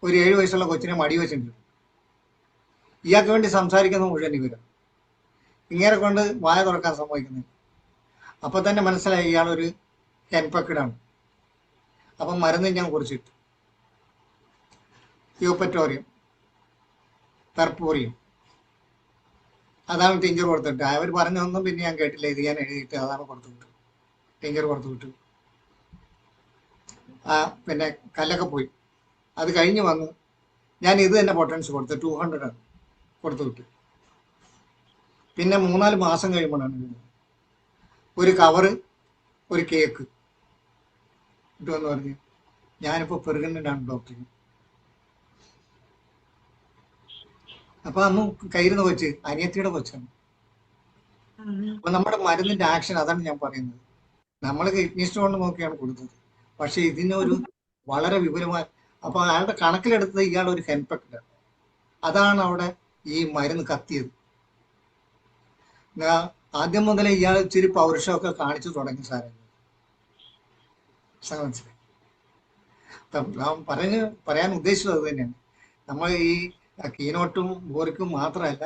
ഒരു 7 വയസ്സുള്ള കൊച്ചിനെ മടി വെച്ചിട്ടുണ്ട്. ഇയാൾക്ക് വേണ്ടി സംസാരിക്കുന്ന മുഴുവൻ ഇവരാണ്. ഇങ്ങനെ കൊണ്ട് വായ തുറക്കാൻ സമ്മതിക്കുന്നില്ല. അപ്പൊ തന്നെ മനസ്സിലായി ഇയാളൊരു ഹെൻപക്കിഡാണ്. അപ്പം മരുന്ന് ഞാൻ കുറിച്ചിട്ടു. യൂപ്പറ്റോറിയം, പെർപൂറിയം, അതാണ് ടിഞ്ചർ കൊടുത്തിട്ട്. അവർ പറഞ്ഞൊന്നും പിന്നെ ഞാൻ കേട്ടില്ല. ഇത് ഞാൻ എഴുതിയിട്ട് അതാണ് കൊടുത്തു വിട്ടു. ടിഞ്ചർ കൊടുത്തു വിട്ടു. പിന്നെ കല്ലൊക്കെ പോയി. അത് കഴിഞ്ഞ് വന്ന് ഞാൻ ഇത് തന്നെ പൊട്ടൻസ് കൊടുത്ത് 200 ആണ് കൊടുത്തു വിട്ടു. പിന്നെ 3-4 മാസം കഴിയുമ്പോഴാണ് ഒരു കവറ്, ഒരു കേക്ക് കിട്ടുമെന്ന് പറഞ്ഞ് ഞാനിപ്പോൾ പ്രഗ്നൻ്റ് ആണ് ഡോക്ടർ. അപ്പൊ അന്ന് കയ്യിരുന്ന കൊച്ച് അനിയത്തിയുടെ കൊച്ചാണ്. അപ്പൊ നമ്മുടെ മരുന്നിന്റെ ആക്ഷൻ അതാണ് ഞാൻ പറയുന്നത്. നമ്മൾ കിഡ്നി സ്റ്റോൺ നോക്കിയാണ് കൊടുത്തത്. പക്ഷെ ഇതിനൊരു വളരെ വിപുലമായ, അപ്പൊ അയാളുടെ കണക്കിലെടുത്തത് ഇയാൾ ഒരു ഹെൻപെക്ട്. അതാണ് അവിടെ ഈ മരുന്ന് കത്തിയത്. ആദ്യം മുതലേ ഇയാൾ ഇച്ചിരി പൗരുഷമൊക്കെ കാണിച്ചു തുടങ്ങി സാറേ. മനസ്സിലായി? പറയാൻ ഉദ്ദേശിച്ചത് അത് തന്നെയാണ്. നമ്മൾ ഈ കീനോട്ടും ബോറിക്കും മാത്രമല്ല,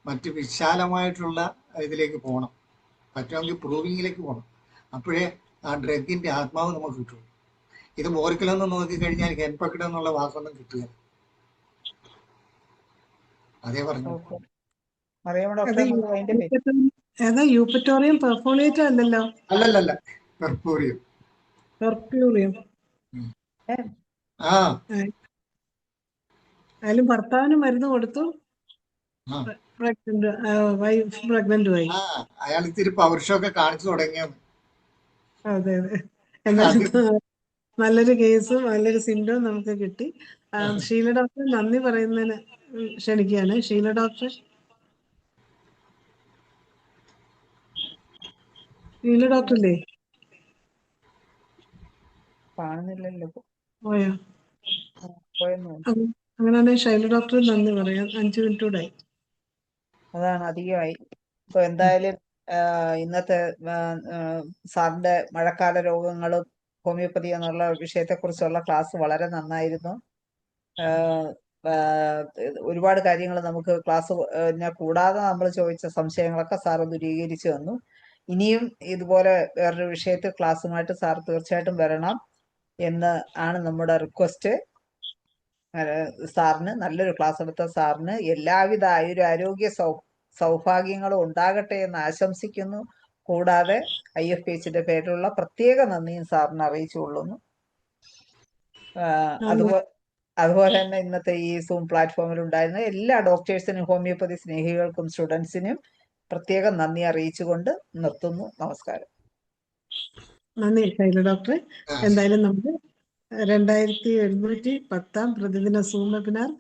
മറ്റ് വിശാലമായിട്ടുള്ള ഇതിലേക്ക് പോകണം. പറ്റുമെങ്കിൽ പ്രൂവിങ്ങിലേക്ക് പോകണം. അപ്പോഴേ ആ ഡ്രഗിന്റെ ആത്മാവ് നമുക്ക് കിട്ടുള്ളൂ. ഇത് ബോറിക്കലൊന്നും നോക്കിക്കഴിഞ്ഞാൽ ഹെൻപെക്ഡ് എന്നുള്ള വാക്കൊന്നും കിട്ടുക. അതേ പറഞ്ഞു. ഏതാ യൂപ്പറ്റോറിയം പെർഫോളിയേറ്റ് അല്ലല്ലോ? അല്ലല്ല, പെർപൂറിയം. പെർപ്യൂറിയം. ആ അതിലും ഭർത്താവിന് മരുന്ന് കൊടുത്തു, പ്രഗ്നന്റുമായി. അയാൾ ഇത്തിരി പൗരുഷമൊക്കെ കാണിച്ചു തുടങ്ങിയത്. അതെ അതെ. എന്നാലും നല്ലൊരു കേസും നല്ലൊരു സിംറ്റവും നമുക്ക് കിട്ടി. ഷീല ഡോക്ടർ നന്ദി പറയുന്നതിന് ക്ഷണിക്കുകയാണ്. ഷീല ഡോക്ടർ, ഷീല ഡോക്ടറില്ലേ? കാണുന്നില്ലല്ലോ. പോയോ? അങ്ങനെയാണെങ്കിൽ ഷൈല ഡോക്ടർ നന്ദി പറയാം. 5 മിനിറ്റ് കൂടെ ആയി. അതാണ് അധികമായി. ഇപ്പൊ എന്തായാലും ഇന്നത്തെ സാറിന്റെ മഴക്കാല രോഗങ്ങളും ഹോമിയോപ്പതി എന്നുള്ള വിഷയത്തെക്കുറിച്ചുള്ള ക്ലാസ് വളരെ നന്നായിരുന്നു. ഒരുപാട് കാര്യങ്ങൾ നമുക്ക് ക്ലാസ് കൂടാതെ നമ്മൾ ചോദിച്ച സംശയങ്ങളൊക്കെ സാറ് ദൂരീകരിച്ചു തന്നു. ഇനിയും ഇതുപോലെ വേറൊരു വിഷയത്തിൽ ക്ലാസ്സുമായിട്ട് സാർ തീർച്ചയായിട്ടും വരണം എന്ന് ആണ് നമ്മുടെ റിക്വസ്റ്റ്. സാറിന് നല്ലൊരു ക്ലാസ് എടുത്ത സാറിന് എല്ലാവിധ ആരോഗ്യ സൗഭാഗ്യങ്ങളും ഉണ്ടാകട്ടെ എന്ന് ആശംസിക്കുന്നു. കൂടാതെ IFPHന്റെ പേരിലുള്ള പ്രത്യേക നന്ദിയും സാറിന് അറിയിച്ചുകൊള്ളുന്നു. അതുപോലെ തന്നെ ഇന്നത്തെ ഈ സൂം പ്ലാറ്റ്ഫോമിൽ ഉണ്ടായിരുന്ന എല്ലാ ഡോക്ടേഴ്സിനും ഹോമിയോപ്പതി സ്നേഹികൾക്കും സ്റ്റുഡൻസിനും പ്രത്യേകം നന്ദി അറിയിച്ചുകൊണ്ട് നിർത്തുന്നു. നമസ്കാരം. നന്ദി ഷൈല ഡോക്ടറെ. എന്തായാലും നമുക്ക് 2710 പ്രതിദിന സൂം വെബിനാർ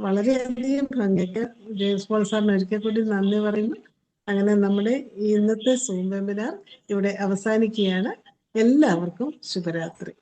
വളരെയധികം ഭംഗിക്ക് ജെയിംസ് പോൾ സാറിന് ഒരിക്കൽ കൂടി നന്ദി പറയുന്നു. അങ്ങനെ നമ്മുടെ ഇന്നത്തെ സൂം വെബിനാർ ഇവിടെ അവസാനിക്കുകയാണ്. എല്ലാവർക്കും ശുഭരാത്രി.